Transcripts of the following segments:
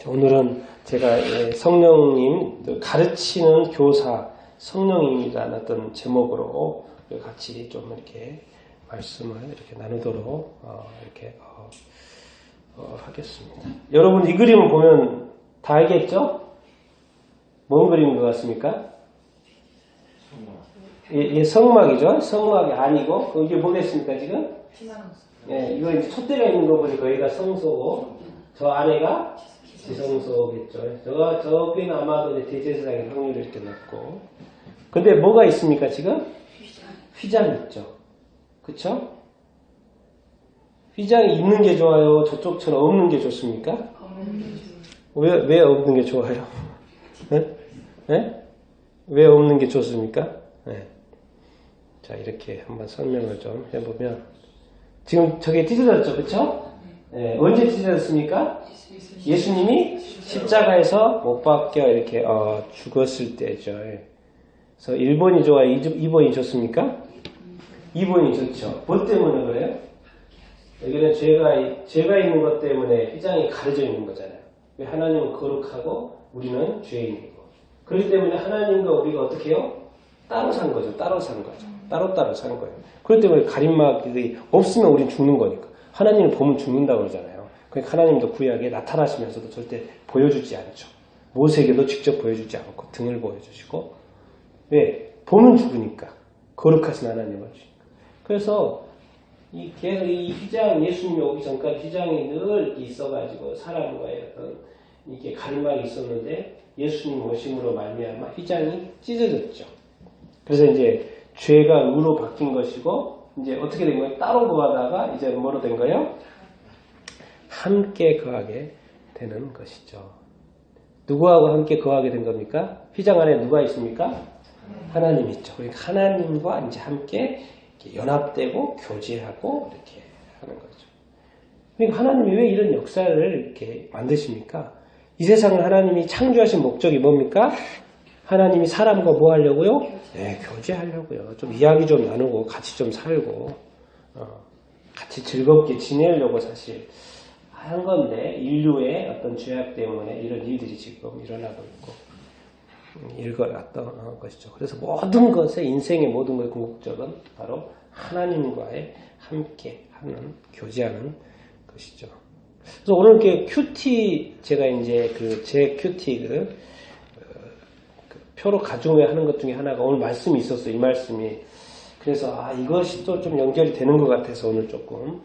오늘은 제가 성령님 가르치는 교사 성령님이라는 어떤 제목으로 같이 좀 이렇게 말씀을 이렇게 나누도록 이렇게 하겠습니다. 여러분 이 그림을 보면 다 알겠죠? 뭔 그림인 것 같습니까? 성막이죠. 성막이 아니고 이게 뭐겠습니까 지금? 이거 이제 촛대가 있는 거 보니 거기가 성소고 저 안에가 지성소겠죠. 저기는 아마도 대제사장의 확률이 이렇게 높고. 근데 뭐가 있습니까 지금? 휘장 있죠. 그쵸? 휘장이 있는 게 좋아요? 저쪽처럼 없는 게 좋습니까? 왜 없는 게 좋아요? 네? 왜 없는 게 좋습니까? 네. 자, 이렇게 한번 설명을 좀 해보면. 지금 저게 찢어졌죠, 그쵸? 네. 언제 찢어졌습니까? 예수님이 십자가에서 못 박혀 이렇게 죽었을 때죠. 그래서 1번이 좋아요? 2번이 좋습니까? 2번이 좋죠. 뭐 때문에 그래요? 여기는 죄가 있는 것 때문에 휘장이 가려져 있는 거잖아요. 왜 하나님은 거룩하고 우리는 죄인이고. 그렇기 때문에 하나님과 우리가 어떻게 해요? 따로 산 거죠. 따로 산 거죠. 따로따로 산 거예요. 그렇기 때문에 가림막이 없으면 우린 죽는 거니까. 하나님을 보면 죽는다고 그러잖아요. 그러니까 하나님도 구약에 나타나시면서도 절대 보여주지 않죠. 모세에게도 직접 보여주지 않고 등을 보여주시고. 왜? 보면 죽으니까. 거룩하신 하나님을 주니까. 그래서 이 휘장, 예수님이 오기 전까지 휘장이 늘 있어가지고 사람과의 어떤 이게 가림막이 있었는데 예수님 오심으로 말미암아 휘장이 찢어졌죠. 그래서 이제 죄가 의로 바뀐 것이고 이제 어떻게 된 거예요? 따로 거하다가 이제 뭐로 된 거예요? 함께 거하게 되는 것이죠. 누구하고 함께 거하게 된 겁니까? 휘장 안에 누가 있습니까? 하나님 있죠. 그러니까 하나님과 이제 함께 연합되고 교제하고 이렇게 하는 거죠. 그러니까 하나님이 왜 이런 역사를 이렇게 만드십니까? 이 세상을 하나님이 창조하신 목적이 뭡니까? 하나님이 사람과 뭐 하려고요? 네, 교제하려고요. 좀 이야기 좀 나누고 같이 좀 살고 같이 즐겁게 지내려고 사실 한 건데 인류의 어떤 죄악 때문에 이런 일들이 지금 일어나고 있고 일어났던 것이죠. 그래서 모든 것의 인생의 모든 것의 궁극적은 바로 하나님과의 함께 하는 교제하는 것이죠. 그래서 오늘 이렇게 큐티 제가 이제 제 큐티 표로 가중해 하는 것 중에 하나가 오늘 말씀이 있었어요. 이 말씀이. 그래서 이것이 또 좀 연결이 되는 것 같아서 오늘 조금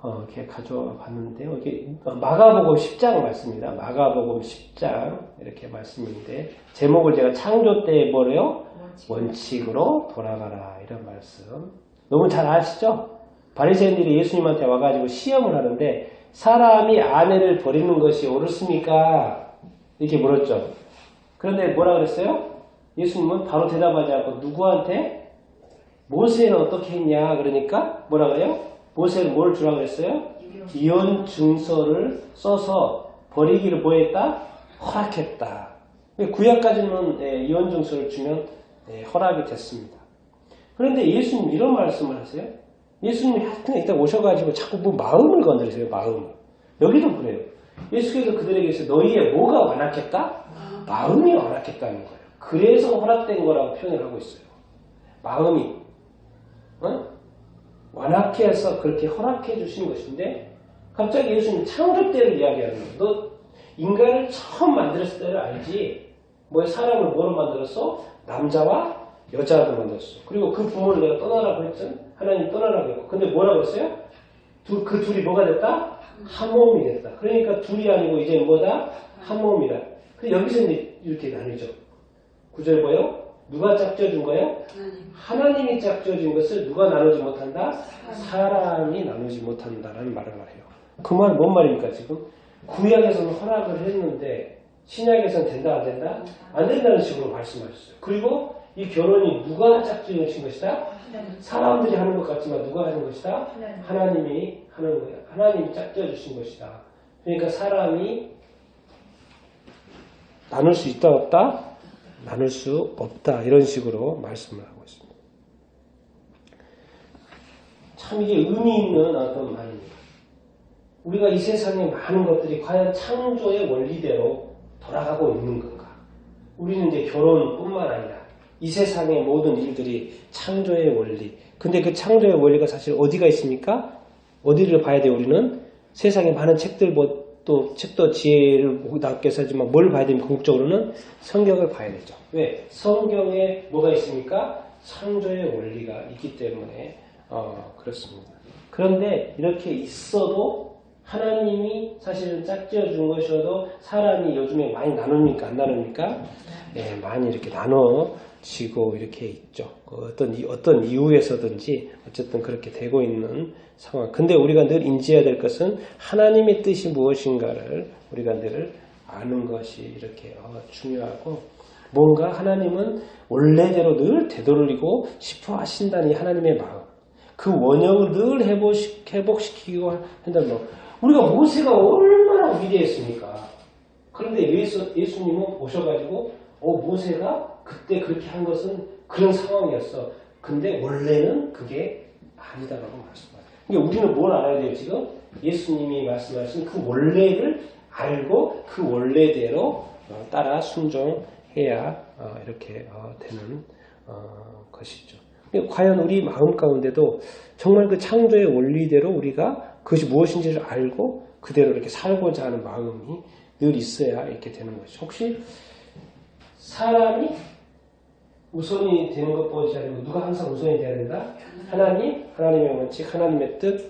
이렇게 가져와 봤는데요. 이게 마가복음 10장 말씀입니다. 마가복음 10장 이렇게 말씀인데 제목을 제가 창조 때의 뭐래요? 원칙으로 돌아가라 이런 말씀. 너무 잘 아시죠? 바리새인들이 예수님한테 와가지고 시험을 하는데 사람이 아내를 버리는 것이 옳습니까? 이렇게 물었죠. 그런데 뭐라 그랬어요? 예수님은 바로 대답하지 않고 누구한테? 모세는 어떻게 했냐? 그러니까 뭐라 그래요? 모세는 뭘 주라고 그랬어요? 이혼 증서를 써서 버리기를 뭐했다? 허락했다. 구약까지는 이혼 증서를 주면 허락이 됐습니다. 그런데 예수님 이런 말씀을 하세요. 예수님이 하여튼 이따 오셔가지고 자꾸 뭐 마음을 건드리세요. 마음을. 여기도 그래요. 예수께서 그들에게서 너희의 뭐가 완악했다? 마음이 완악했다는 거예요. 그래서 허락된 거라고 표현을 하고 있어요. 마음이 완악해서 그렇게 허락해 주신 것인데 갑자기 예수님 창조 때를 이야기하는 거예요. 너 인간을 처음 만들었을 때를 알지? 사람을 뭐로 만들었어? 남자와 여자로 만들었어. 그리고 그 부모를 내가 떠나라고 했잖아. 하나님 떠나라고 했고. 근데 뭐라고 했어요? 그 둘이 뭐가 됐다? 한 몸이 됐다. 그러니까 둘이 아니고 이제 뭐다? 한 몸이다. 근데 여기서 이렇게 나뉘죠. 9절 뭐예요? 누가 짝져준 거예요? 하나님이 짝져준 것을 누가 나누지 못한다? 사람이 나누지 못한다라는 말을 해요. 그 말은 뭔 말입니까 지금? 구약에서는 허락을 했는데 신약에서는 된다 안 된다? 안 된다는 식으로 말씀하셨어요. 그리고 이 결혼이 누가 짝지으신 것이다? 사람들이 하는 것 같지만 누가 하는 것이다? 하나님이 하는 거예요. 하나님이 짝지어주신 것이다. 그러니까 사람이 나눌 수 있다 없다? 나눌 수 없다. 이런 식으로 말씀을 하고 있습니다. 참 이게 의미 있는 어떤 말입니다. 우리가 이 세상의 많은 것들이 과연 창조의 원리대로 돌아가고 있는 건가? 우리는 이제 결혼뿐만 아니라 이 세상의 모든 일들이 창조의 원리. 근데 그 창조의 원리가 사실 어디가 있습니까? 어디를 봐야 돼요? 우리는 세상에 많은 책들, 또 책도 지혜를 낫게서 하지만 뭘 봐야 됩니까? 궁극적으로는 성경을 봐야 되죠. 왜? 성경에 뭐가 있습니까? 창조의 원리가 있기 때문에 그렇습니다. 그런데 이렇게 있어도 하나님이 사실은 짝지어 준 것이어도 사람이 요즘에 많이 나눕니까? 안 나눕니까? 네, 많이 이렇게 나눠지고 이렇게 있죠. 어떤 이유에서든지 어쨌든 그렇게 되고 있는 상황. 근데 우리가 늘 인지해야 될 것은 하나님의 뜻이 무엇인가를 우리가 늘 아는 것이 이렇게 중요하고, 뭔가 하나님은 원래대로 늘 되돌리고 싶어 하신다는 하나님의 마음, 그 원형을 늘 회복시키고 한다는 거. 우리가 모세가 얼마나 위대했습니까? 그런데 예수님은 오셔가지고 모세가 그때 그렇게 한 것은 그런 상황이었어. 근데 원래는 그게 아니다라고 말씀하세요. 그러니까 우리는 뭘 알아야 돼요? 지금 예수님이 말씀하신 그 원래를 알고 그 원래대로 따라 순종해야 이렇게 되는 것이죠. 과연 우리 마음 가운데도 정말 그 창조의 원리대로 우리가 그것이 무엇인지를 알고 그대로 이렇게 살고자 하는 마음이 늘 있어야 이렇게 되는 것이죠. 혹시 사람이 우선이 되는 것보다 아니고 누가 항상 우선이 돼야 된다? 하나님의 원칙, 하나님의 뜻,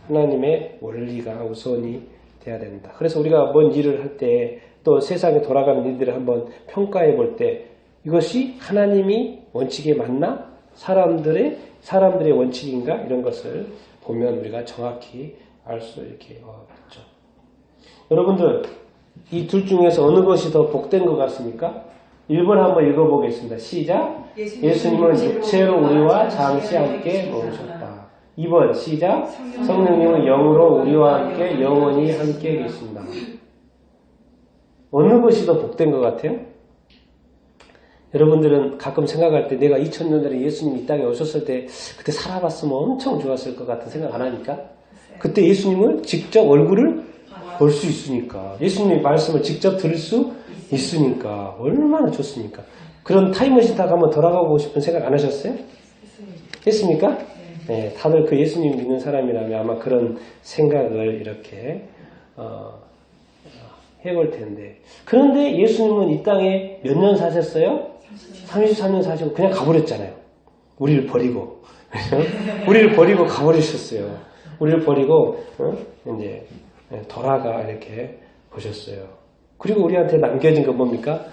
하나님의 원리가 우선이 돼야 된다. 그래서 우리가 뭔 일을 할 때 또 세상에 돌아가는 일들을 한번 평가해 볼 때 이것이 하나님이 원칙에 맞나? 사람들의 원칙인가? 이런 것을 보면 우리가 정확히 알 수 이렇게 있죠. 여러분들, 이 둘 중에서 어느 것이 더 복된 것 같습니까? 1번 한번 읽어보겠습니다. 시작. 예수님은 육체로 우리와 잠시 함께 머무셨다. 2번 시작. 성령님은 영으로 우리와 함께 영원히 함께 계신다. 어느 것이 더 복된 것 같아요? 여러분들은 가끔 생각할 때 내가 2000년 전에 예수님이 이 땅에 오셨을 때 그때 살아봤으면 엄청 좋았을 것 같은 생각 안 하니까? 그때 예수님을 직접 얼굴을 볼 수 있으니까, 예수님의 말씀을 직접 들을 수 있으니까 얼마나 좋습니까? 그런 타임머신 타고 한번 돌아가고 싶은 생각 안 하셨어요? 했습니까? 네, 다들 그 예수님 믿는 사람이라면 아마 그런 생각을 이렇게 해볼 텐데, 그런데 예수님은 이 땅에 몇 년 사셨어요? 33년 사시고 그냥 가버렸잖아요. 우리를 버리고 우리를 버리고 가버리셨어요. 우리를 버리고 이제 돌아가 이렇게 보셨어요. 그리고 우리한테 남겨진 건 뭡니까?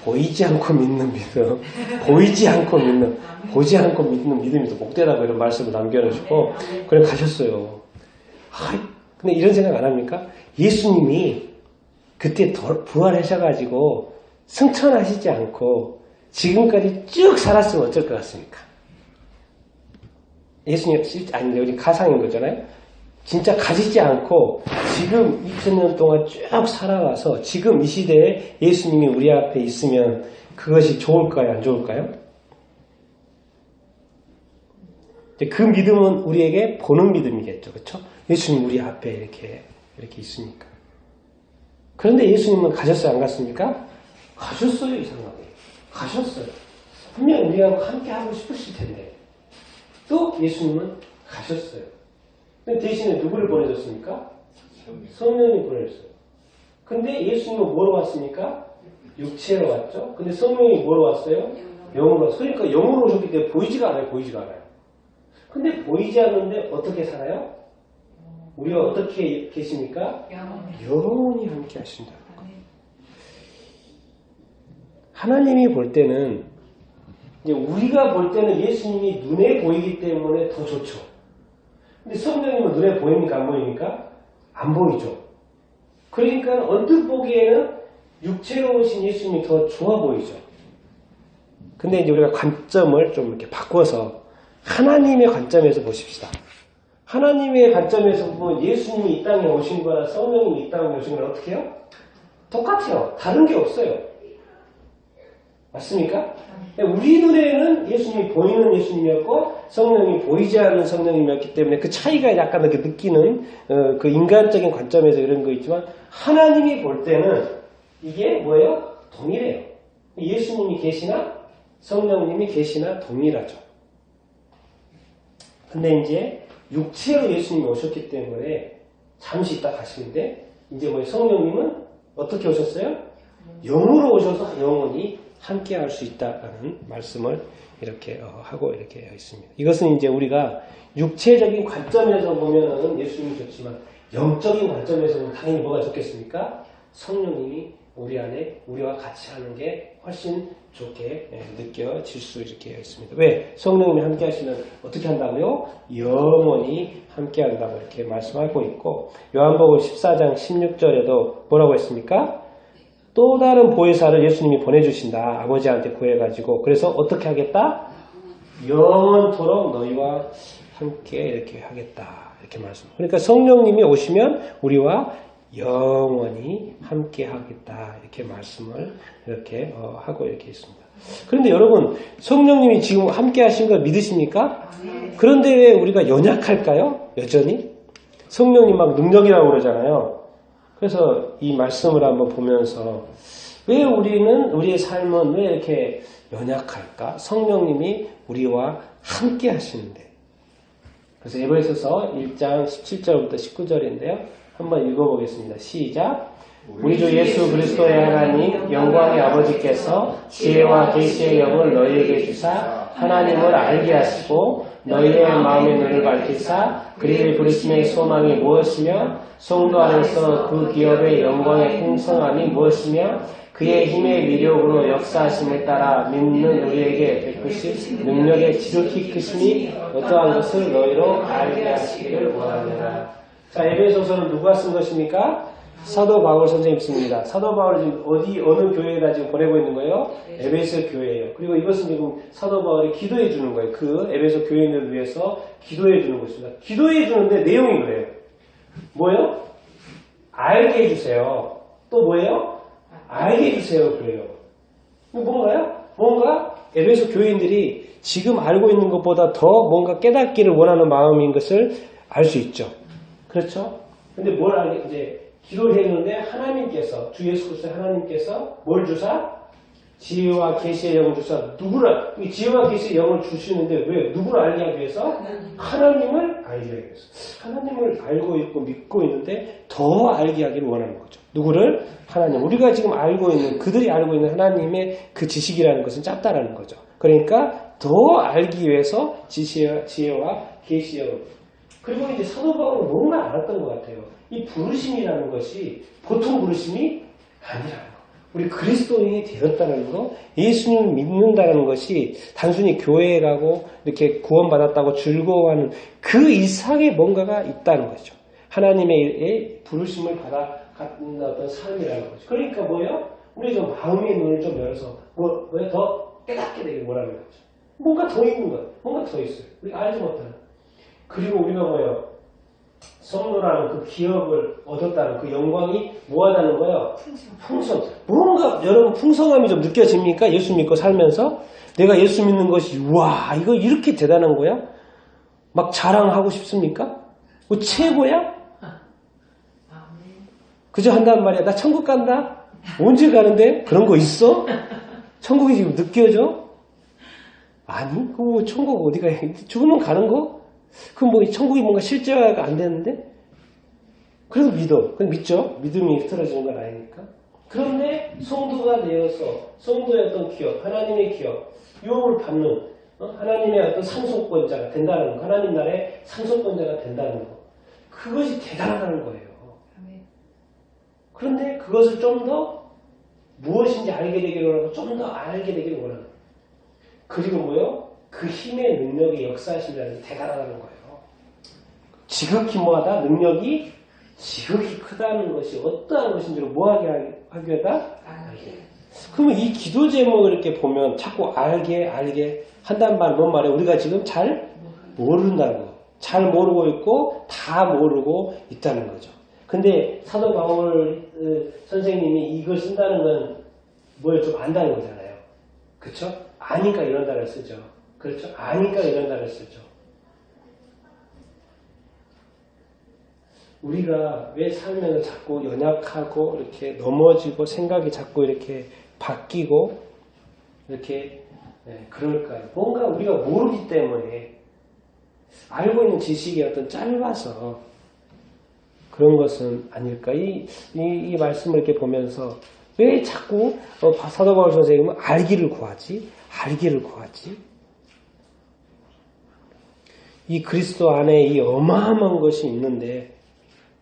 보이지 않고 믿는 믿음, 보이지 않고 믿는 믿음이 더 복되다고 이런 말씀을 남겨놓으시고 그냥 가셨어요. 근데 이런 생각 안 합니까? 예수님이 그때 부활하셔가지고 승천하시지 않고 지금까지 쭉 살았으면 어쩔 것 같습니까? 예수님, 아니, 여기 가상인 거잖아요? 진짜 가지지 않고 지금 2000년 동안 쭉 살아와서 지금 이 시대에 예수님이 우리 앞에 있으면 그것이 좋을까요? 안 좋을까요? 그 믿음은 우리에게 보는 믿음이겠죠. 그렇죠? 예수님 우리 앞에 이렇게 있으니까. 그런데 예수님은 가셨어요? 안 갔습니까? 가셨어요. 이상하게. 가셨어요. 분명 우리하고 함께 하고 싶으실 텐데 또 예수님은 가셨어요. 근데 대신에 누구를 보내줬습니까? 성령님 보내줬어요. 근데 예수님은 뭐로 왔습니까? 육체로 왔죠. 근데 성령이 뭐로 왔어요? 영으로 왔어요. 그러니까 영으로 오셨기 때문에 보이지가 않아요. 근데 보이지 않는데 어떻게 살아요? 우리가 어떻게 계십니까? 영원히 함께 하신다. 하나님이 볼 때는, 이제 우리가 볼 때는 예수님이 눈에 보이기 때문에 더 좋죠. 근데 성령님은 눈에 보입니까? 안 보입니까? 안 보이죠. 그러니까 언뜻 보기에는 육체로 오신 예수님이 더 좋아 보이죠. 근데 이제 우리가 관점을 좀 이렇게 바꿔서 하나님의 관점에서 보십시다. 하나님의 관점에서 보면 예수님이 이 땅에 오신 거나 성령님이 이 땅에 오신 거나 어떻게 해요? 똑같아요. 다른 게 없어요. 맞습니까? 우리 눈에는 예수님이 보이는 예수님이었고 성령이 보이지 않는 성령님이었기 때문에 그 차이가 약간 이렇게 느끼는 그 인간적인 관점에서 이런 거 있지만 하나님이 볼 때는 이게 뭐예요? 동일해요. 예수님이 계시나 성령님이 계시나 동일하죠. 근데 이제 육체로 예수님이 오셨기 때문에 잠시 있다 가시는데 이제 뭐 성령님은 어떻게 오셨어요? 영으로 오셔서 영원히 함께 할 수 있다라는 말씀을 이렇게 하고 이렇게 있습니다. 이것은 이제 우리가 육체적인 관점에서 보면은 예수님이 좋지만 영적인 관점에서는 당연히 뭐가 좋겠습니까? 성령님이 우리 안에 우리와 같이 하는 게 훨씬 좋게 느껴질 수 이렇게 있습니다. 왜? 성령님이 함께 하시면 어떻게 한다고요? 영원히 함께 한다고 이렇게 말씀하고 있고 요한복음 14장 16절에도 뭐라고 했습니까? 또 다른 보혜사를 예수님이 보내주신다. 아버지한테 구해가지고. 그래서 어떻게 하겠다? 영원토록 너희와 함께 이렇게 하겠다. 이렇게 말씀. 그러니까 성령님이 오시면 우리와 영원히 함께 하겠다. 이렇게 말씀을 이렇게 하고 이렇게 있습니다. 그런데 여러분, 성령님이 지금 함께 하신 걸 믿으십니까? 그런데 왜 우리가 연약할까요? 여전히? 성령님 막 능력이라고 그러잖아요. 그래서 이 말씀을 한번 보면서 왜 우리의 삶은 왜 이렇게 연약할까? 성령님이 우리와 함께 하시는데. 그래서 에베소서 1장 17절부터 19절인데요. 한번 읽어보겠습니다. 시작. 우리 주 예수 그리스도의 하나님 영광의 아버지께서 지혜와 계시의 영을 너희에게 주사 하나님을 알게 하시고 너희의 마음의 눈을 밝히사 그리를 부르심의 소망이 무엇이며 성도 안에서 그 기업의 영광의 풍성함이 무엇이며 그의 힘의 위력으로 역사하심을 따라 믿는 우리에게 베푸실 능력의 지극히 크심이 어떠한 것을 너희로 알게 하시기를 원하노라. 자, 에베소서는 누가 쓴 것입니까? 사도 바울 선생님 씁니다. 사도 바울이 지금 어느 교회에다 지금 보내고 있는 거예요? 에베소 교회예요. 그리고 이것은 지금 사도 바울이 기도해 주는 거예요. 그 에베소 교인들을 위해서 기도해 주는 것입니다. 기도해 주는데 내용이 뭐예요? 뭐예요? 알게 해주세요. 또 뭐예요? 알게 해주세요. 그래요. 뭔가요? 뭔가 에베소 교인들이 지금 알고 있는 것보다 더 뭔가 깨닫기를 원하는 마음인 것을 알 수 있죠. 그렇죠? 근데 뭘 알게, 이제, 기도를 했는데 하나님께서, 주 예수 그리스도 하나님께서 뭘 주사? 지혜와 계시의 영을 주사. 누구를, 지혜와 계시의 영을 주시는데 왜? 누구를 알게 하기 위해서? 하나님을 알게 하기 위해서. 하나님을 알고 있고 믿고 있는데 더 알게 하기를 원하는 거죠. 누구를? 하나님. 우리가 지금 알고 있는, 그들이 알고 있는 하나님의 그 지식이라는 것은 짧다라는 거죠. 그러니까 더 알기 위해서 지혜와 계시의 영을. 그리고 이제 사도 바울은 뭔가 알았던 것 같아요. 이 부르심이라는 것이 보통 부르심이 아니라는 거. 우리 그리스도인이 되었다는 거, 예수님을 믿는다는 것이 단순히 교회에 가고 이렇게 구원받았다고 즐거워하는 그 이상의 뭔가가 있다는 거죠. 하나님의 부르심을 받아 갖는 어떤 삶이라는 거죠. 그러니까 뭐예요? 우리 좀 마음의 눈을 좀 열어서 왜 더 깨닫게 되길 원하는 거죠. 뭔가 더 있는 것, 뭔가 더 있어요. 우리가 알지 못하는. 그리고 우리가 뭐예요? 성도라는 그 기업을 얻었다는 그 영광이 뭐하다는 거예요? 풍성. 뭔가 여러분 풍성함이 좀 느껴집니까? 예수 믿고 살면서 내가 예수 믿는 것이 와 이거 이렇게 대단한 거야? 막 자랑하고 싶습니까? 뭐 최고야? 그저 한단 말이야. 나 천국 간다? 언제 가는데? 그런 거 있어? 천국이 지금 느껴져? 아니, 그 천국 어디가 죽으면 가는 거? 그럼 뭐 천국이 뭔가 실제화가 안 되는데? 그래도 믿어. 그럼 믿죠? 믿음이 흐트러지는 건 아니니까. 그런데 성도가 되어서 성도의 어떤 기업, 하나님의 기업, 유업을 받는 하나님의 어떤 상속권자가 된다는 거, 하나님 나라의 상속권자가 된다는 거. 그것이 대단하다는 거예요. 그런데 그것을 좀 더 무엇인지 알게 되기를 원하고 좀 더 알게 되기를 원하는 거예요. 그리고 뭐요? 그 힘의 능력이 역사하시면 대단하다는 거예요. 지극히 뭐하다? 능력이 지극히 크다는 것이 어떠한 것인지를 뭐하게 하기 위하다? 알게. 그러면 이 기도 제목을 이렇게 보면 자꾸 알게 한단 말, 뭔 말이에요? 우리가 지금 잘 모른다는 거. 잘 모르고 있고 다 모르고 있다는 거죠. 근데 사도 바울 선생님이 이걸 쓴다는 건 뭘 좀 안다는 거잖아요. 그렇죠? 아니까 이런 단어를 쓰죠. 그렇죠? 아니까 이런 단어를 쓰죠. 우리가 왜 살면서 자꾸 연약하고 이렇게 넘어지고 생각이 자꾸 이렇게 바뀌고 이렇게 그럴까요? 뭔가 우리가 모르기 때문에 알고 있는 지식이 어떤 짧아서 그런 것은 아닐까? 이 말씀을 이렇게 보면서 왜 자꾸 사도 바울 선생님은 알기를 구하지? 알기를 구하지? 이 그리스도 안에 이 어마어마한 것이 있는데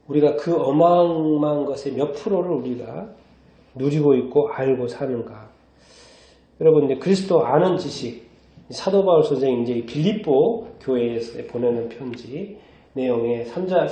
우리가 그 어마어마한 것의 몇 프로를 우리가 누리고 있고 알고 사는가? 여러분, 이제 그리스도 아는 지식, 사도 바울 선생님 이제 빌립보 교회에서 보내는 편지 내용의 3장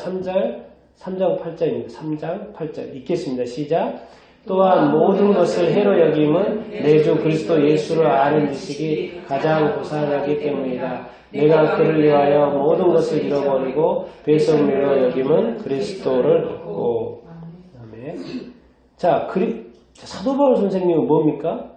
8절입니다. 3장 8절 읽겠습니다. 시작. 또한 모든 것을 해로 여김은 내 주 그리스도 예수를 아는 지식이 가장 고상하기 때문이다. 내가 그를 위하여 모든 것을 잃어버리고 배설물로 여김은 그리스도를 얻고. 아멘. 자, 사도 바울 선생님은 뭡니까?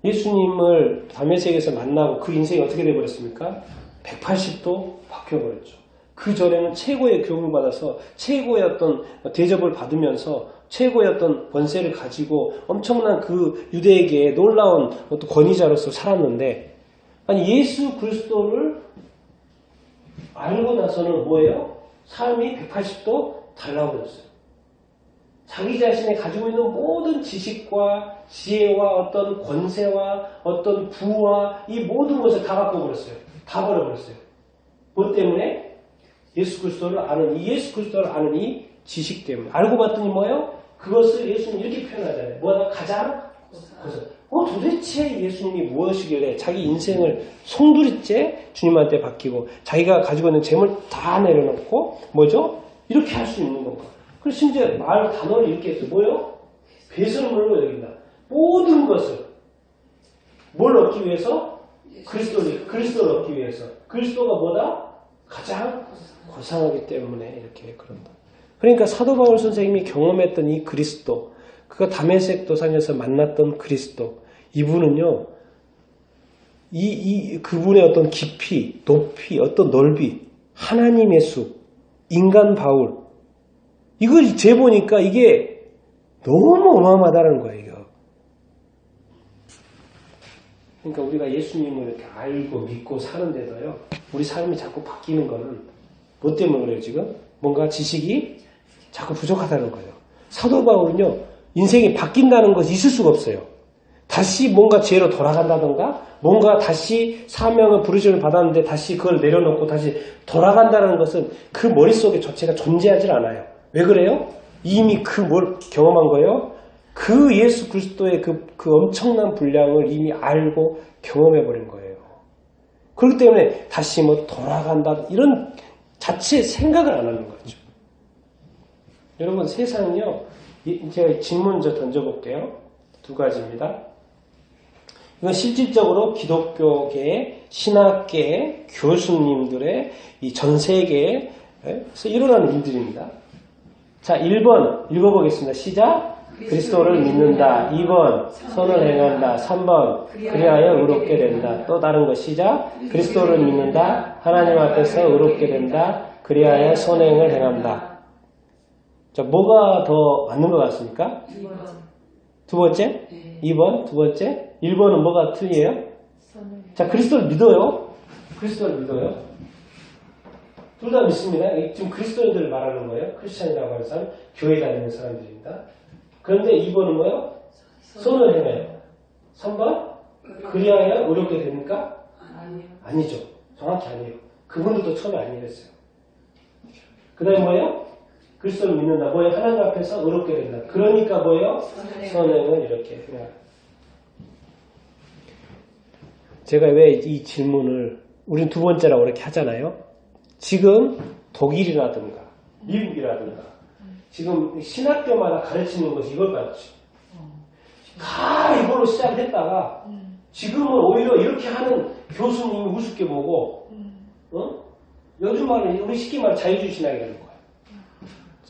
예수님을 다메섹에서 만나고 그 인생이 어떻게 되어버렸습니까? 180도 바뀌어버렸죠. 그 전에는 최고의 교육을 받아서 최고의 어떤 대접을 받으면서 최고의 어떤 권세를 가지고 엄청난 그 유대에게 놀라운 어떤 권위자로서 살았는데, 아니 예수 그리스도를 알고 나서는 뭐예요? 삶이 180도 달라버렸어요. 자기 자신이 가지고 있는 모든 지식과 지혜와 어떤 권세와 어떤 부와 이 모든 것을 다 바꿔버렸어요. 다 버려버렸어요. 뭐 때문에? 예수 그리스도를 아는 이 지식 때문에. 알고 봤더니 뭐예요? 그것을 예수님이 이렇게 표현하잖아요. 뭐가 가장 도대체 예수님이 무엇이길래 자기 인생을 송두리째 주님한테 맡기고 자기가 가지고 있는 재물 다 내려놓고 뭐죠? 이렇게 할 수 있는 건가? 그리고 심지어 말 단어를 이렇게 했어요. 뭐요? 배설물로 여긴다. 모든 것을 뭘 얻기 위해서? 그리스도를 얻기 위해서. 그리스도가 뭐다? 가장 고상하기 때문에 이렇게 그런다. 그러니까 사도 바울 선생님이 경험했던 이 그리스도, 그가 다메섹 도상에서 만났던 그리스도, 이분은요, 그분의 어떤 깊이, 높이, 어떤 넓이, 하나님의 수, 인간 바울, 이걸 재보니까 이게 너무 어마어마하다는 거예요, 이거. 그러니까 우리가 예수님을 이렇게 알고 믿고 사는데도요, 우리 삶이 자꾸 바뀌는 거는 뭐 때문에 그래요, 지금? 뭔가 지식이 자꾸 부족하다는 거예요. 사도 바울은요, 인생이 바뀐다는 것이 있을 수가 없어요. 다시 뭔가 죄로 돌아간다던가, 뭔가 다시 사명을 부르심을 받았는데 다시 그걸 내려놓고 다시 돌아간다는 것은 그 머릿속에 자체가 존재하지 않아요. 왜 그래요? 이미 뭘 경험한 거예요? 그 예수 그리스도의 그 엄청난 분량을 이미 알고 경험해버린 거예요. 그렇기 때문에 다시 돌아간다, 이런 자체 생각을 안 하는 거죠. 여러분, 세상은요, 제가 질문 던져볼게요. 2가지입니다. 이건 실질적으로 기독교계, 신학계, 교수님들의 전 세계에서 일어나는 일들입니다. 자, 1번 읽어보겠습니다. 시작. 그리스도를 믿는다. 2번 선을 행한다. 3번 그리하여 의롭게 된다. 또 다른 거 시작. 그리스도를 믿는다. 하나님 앞에서 의롭게 된다. 그리하여 선행을 행한다. 자, 뭐가 더 맞는 것 같습니까? 2번. 두 번째? 네. 2번? 두 번째? 1번은 뭐가 틀리에요? 자, 그리스도를 믿어요. 그리스도를 믿어요. 둘 다 믿습니다. 지금 그리스도인들을 말하는 거예요. 크리스찬이라고 하는 사람, 교회 다니는 사람들입니다. 그런데 2번은 뭐예요? 선을 행해요. 3번? 그리하여 의롭게 됩니까? 아니죠. 정확히 아니에요. 그분들도 처음에 안 이랬어요. 그 다음에 뭐예요? 그리스도를 믿는다. 뭐예요? 하나님 앞에서 의롭게 된다. 그러니까 뭐예요? 선행은 이렇게 해야. 제가 왜 이 질문을, 우린 2번째라고 이렇게 하잖아요. 지금 독일이라든가 미국이라든가 지금 신학교마다 가르치는 것이 이걸 가르치. 다 이걸로 시작을 했다가 지금은 오히려 이렇게 하는 교수님이 우습게 보고 요즘 말은 우리 쉽게 말해 자유주의 신학이 되는 거예요.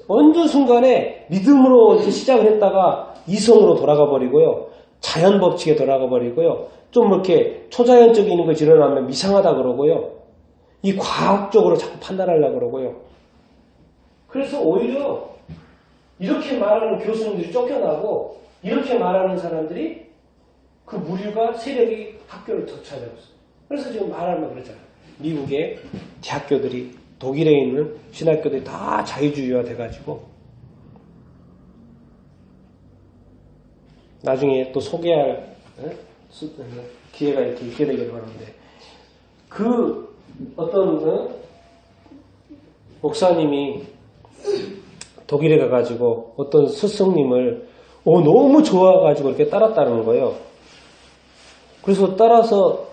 어느 순간에 믿음으로 이렇게 시작을 했다가 이성으로 돌아가 버리고요. 자연 법칙에 돌아가 버리고요. 좀 이렇게 초자연적인 것이 일어나면 이상하다 그러고요. 이 과학적으로 자꾸 판단하려고 그러고요. 그래서 오히려 이렇게 말하는 교수님들이 쫓겨나고 이렇게 말하는 사람들이 그 무리가 세력이 학교를 더 찾아왔어요. 그래서 지금 말하면 그러잖아요. 미국의 대학교들이 독일에 있는 신학교들이 다 자유주의화 돼가지고 나중에 또 소개할 기회가 이렇게 있게 되기를 바라는데 그 어떤 목사님이 독일에 가가지고 어떤 스승님을 너무 좋아가지고 이렇게 따랐다는 거예요. 그래서 따라서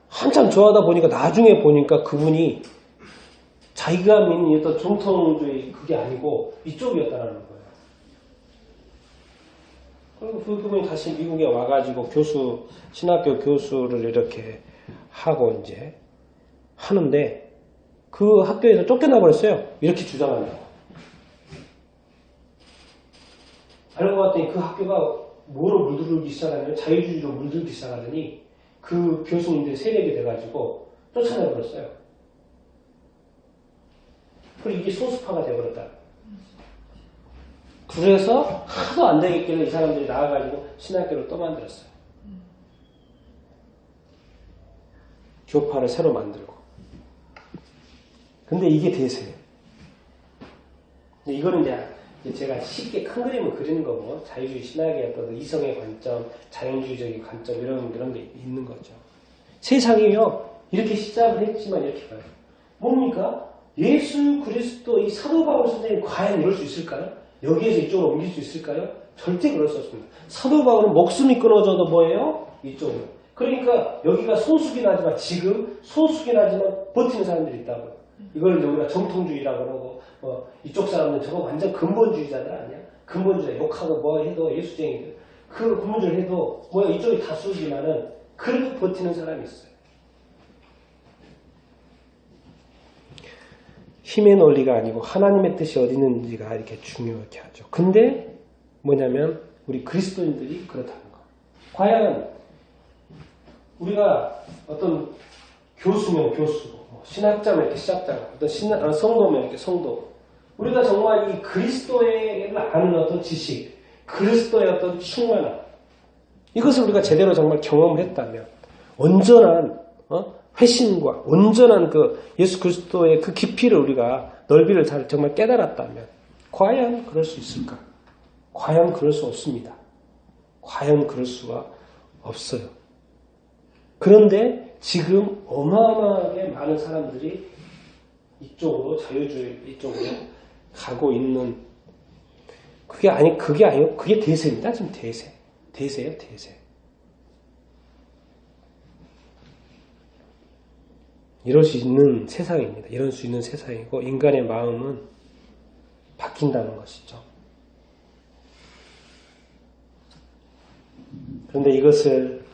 한참 좋아하다 보니까 나중에 보니까 그분이 자기가 믿는 어떤 정통주의 그게 아니고 이쪽이었다는 거예요. 그리고 그분이 다시 미국에 와가지고 신학교 교수를 이렇게 하고 이제 하는데 그 학교에서 쫓겨나 버렸어요. 이렇게 주장한다고. 알고 봤더니 그 학교가 뭐로 물들기 시작하냐면 자유주의로 물들기 시작하더니 그 교수님들이 세력이 돼가지고 쫓아내버렸어요. 그리고 이게 소수파가 돼버렸다. 그래서 하도 안 되겠길래 이 사람들이 나와가지고 신학교를 또 만들었어요. 교파를 새로 만들고. 근데 이게 대세예요. 이거는 이제 제가 쉽게 큰 그림을 그리는 거고, 자유주의 신학의 어떤 이성의 관점, 자연주의적인 관점, 이런 게 있는 거죠. 세상이요, 이렇게 시작을 했지만 이렇게 가요. 뭡니까? 예수 그리스도 이 사도 바울 선생님이 과연 이럴 수 있을까요? 여기에서 이쪽으로 옮길 수 있을까요? 절대 그럴 수 없습니다. 사도 바울은 목숨이 끊어져도 뭐예요? 이쪽으로. 그러니까 여기가 소수긴 하지만 지금 소수긴 하지만 버티는 사람들이 있다고요. 이걸 우리가 정통주의라고 그러고 이쪽 사람은 저거 완전 근본주의자들 아니야? 근본주의자 욕하고 뭐 해도 예수쟁이들 그 근본주의를 해도 뭐야 이쪽이 다수지만은 그래도 버티는 사람이 있어요. 힘의 논리가 아니고 하나님의 뜻이 어디 있는지가 이렇게 중요하게 하죠. 근데 뭐냐면 우리 그리스도인들이 그렇다는 거. 과연 우리가 어떤 교수면 교수, 신학자면 이렇게 신학자, 어떤 성도면 이렇게 성도. 우리가 정말 이 그리스도를 아는 어떤 지식, 그리스도의 어떤 충만함, 이것을 우리가 제대로 정말 경험을 했다면, 온전한 회심과 온전한 그 예수 그리스도의 그 깊이를 우리가 넓이를 잘 정말 깨달았다면, 과연 그럴 수 있을까? 과연 그럴 수 없습니다. 과연 그럴 수가 없어요. 그런데 지금 어마어마하게 많은 사람들이 이쪽으로 자유주의 이쪽으로 가고 있는 그게 아니고 그게 대세입니다. 지금 대세예요, 대세. 이럴 수 있는 세상입니다. 이럴 수 있는 세상이고 인간의 마음은 바뀐다는 것이죠. 그런데 이것을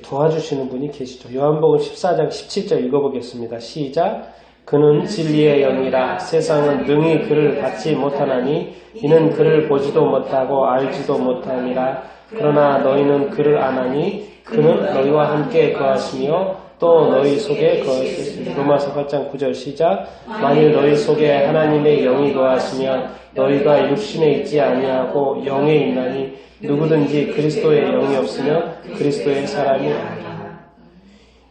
도와주시는 분이 계시죠. 요한복음 14장 17절 읽어보겠습니다. 시작. 그는 진리의 영이라 세상은 능히 그를 받지 못하나니 이는 그를 보지도 못하고 알지도 못하니라. 그러나 너희는 그를 아나니 그는 너희와 함께 거하시며 또 너희 속에 거하시리라. 로마서 8장 9절 시작. 만일 너희 속에 하나님의 영이 거하시면 너희가 육신에 있지 아니하고 영에 있나니 누구든지 그리스도의 영이 없으면 그리스도의 사람이 아니라.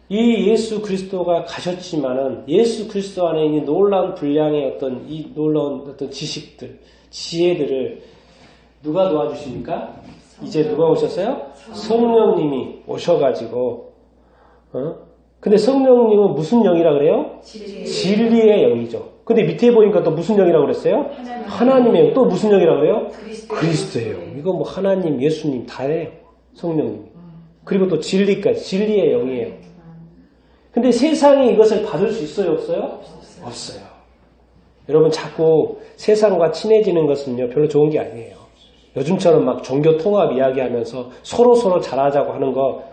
이 예수 그리스도가 가셨지만은 예수 그리스도 안에 있는 놀라운 분량의 이 놀라운 어떤 지식들, 지혜들을 누가 도와주십니까? 이제 누가 오셨어요? 성령님이 오셔가지고, 근데 성령님은 무슨 영이라 그래요? 진리의 영이죠. 근데 밑에 보니까 또 무슨 영이라고 그랬어요? 하나님의 영. 또 무슨 영이라고 그래요? 그리스도의 영. 이거 뭐 하나님, 예수님 다예요. 성령님. 그리고 또 진리까지. 진리의 영이에요. 근데 세상이 이것을 받을 수 있어요? 없어요? 없어요. 여러분 자꾸 세상과 친해지는 것은요 별로 좋은 게 아니에요. 요즘처럼 막 종교 통합 이야기하면서 서로 잘하자고 하는 거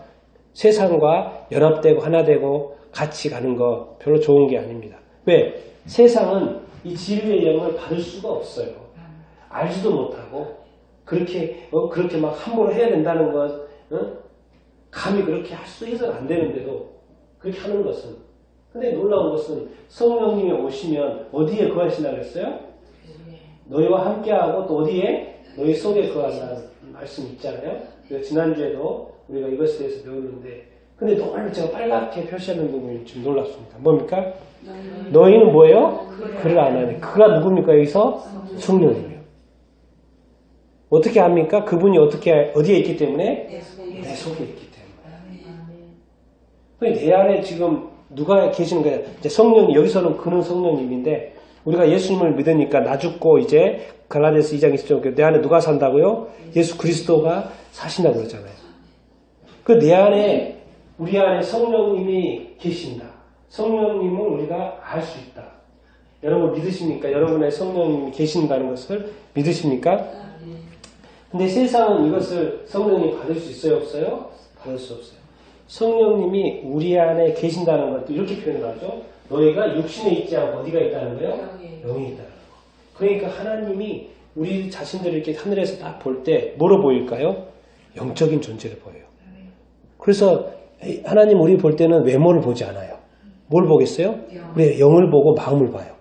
세상과 연합되고 하나 되고 같이 가는 거 별로 좋은 게 아닙니다. 왜? 세상은 이 진리의 영을 받을 수가 없어요. 알지도 못하고 그렇게 막 함부로 해야 된다는 것, 감히 그렇게 할 수 있어서는 안 되는데도 그렇게 하는 것은. 근데 놀라운 것은 성령님이 오시면 어디에 거하신다고 그랬어요? 너희와 함께하고 또 어디에? 너희 속에 거한다는 말씀 있잖아요. 지난주에도 우리가 이것에 대해서 배웠는데, 근데 너무 제가 빨갛게 표시하는 부분이 좀 놀랍습니다. 뭡니까? 너희는 뭐예요? 그를 안 하네. 그가 누굽니까? 여기서? 성령이에요. 어떻게 합니까? 그분이 어디에 있기 때문에? 내 속에 있기 때문에. 내 안에 지금 누가 계시는 거예요? 이제 성령이, 여기서는 그는 성령님인데, 우리가 예수님을 믿으니까 나 죽고 이제 갈라디아서 2장 20절 내 안에 누가 산다고요? 예수 그리스도가 사신다고 그러잖아요. 그 내 안에, 우리 안에 성령님이 계신다. 성령님을 우리가 알 수 있다. 여러분 믿으십니까? 여러분의 성령님이 계신다는 것을 믿으십니까? 근데 세상은 이것을 성령님이 받을 수 있어요? 없어요? 받을 수 없어요. 성령님이 우리 안에 계신다는 것도 이렇게 표현을 하죠. 너희가 육신에 있지 않고 어디가 있다는 거예요? 영에 있다는 거. 그러니까 하나님이 우리 자신들을 이렇게 하늘에서 딱 볼 때 뭐로 보일까요? 영적인 존재를 보여요. 그래서 하나님 우리 볼 때는 외모를 보지 않아요. 뭘 보겠어요? 우리 영을 보고 마음을 봐요.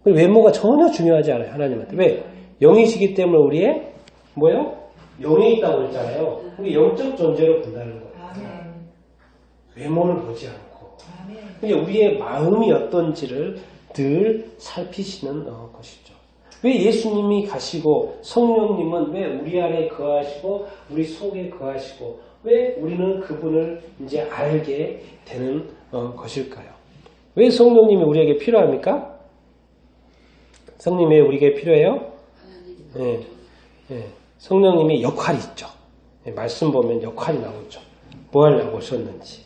외모가 전혀 중요하지 않아요. 하나님한테. 왜? 영이시기 때문에 우리의 뭐예요? 영에 있다고 그랬잖아요. 우리 영적 존재로 본다는 거예요. 외모를 보지 않고. 그러니까 우리의 마음이 어떤지를 늘 살피시는 것이죠. 왜 예수님이 가시고 성령님은 왜 우리 안에 거하시고 우리 속에 거하시고 왜 우리는 그분을 이제 알게 되는 것일까요? 왜 성령님이 우리에게 필요합니까? 성령님이 우리에게 필요해요? 네. 네. 성령님이 역할이 있죠. 네. 말씀 보면 역할이 나오죠. 뭐 하려고 오셨는지.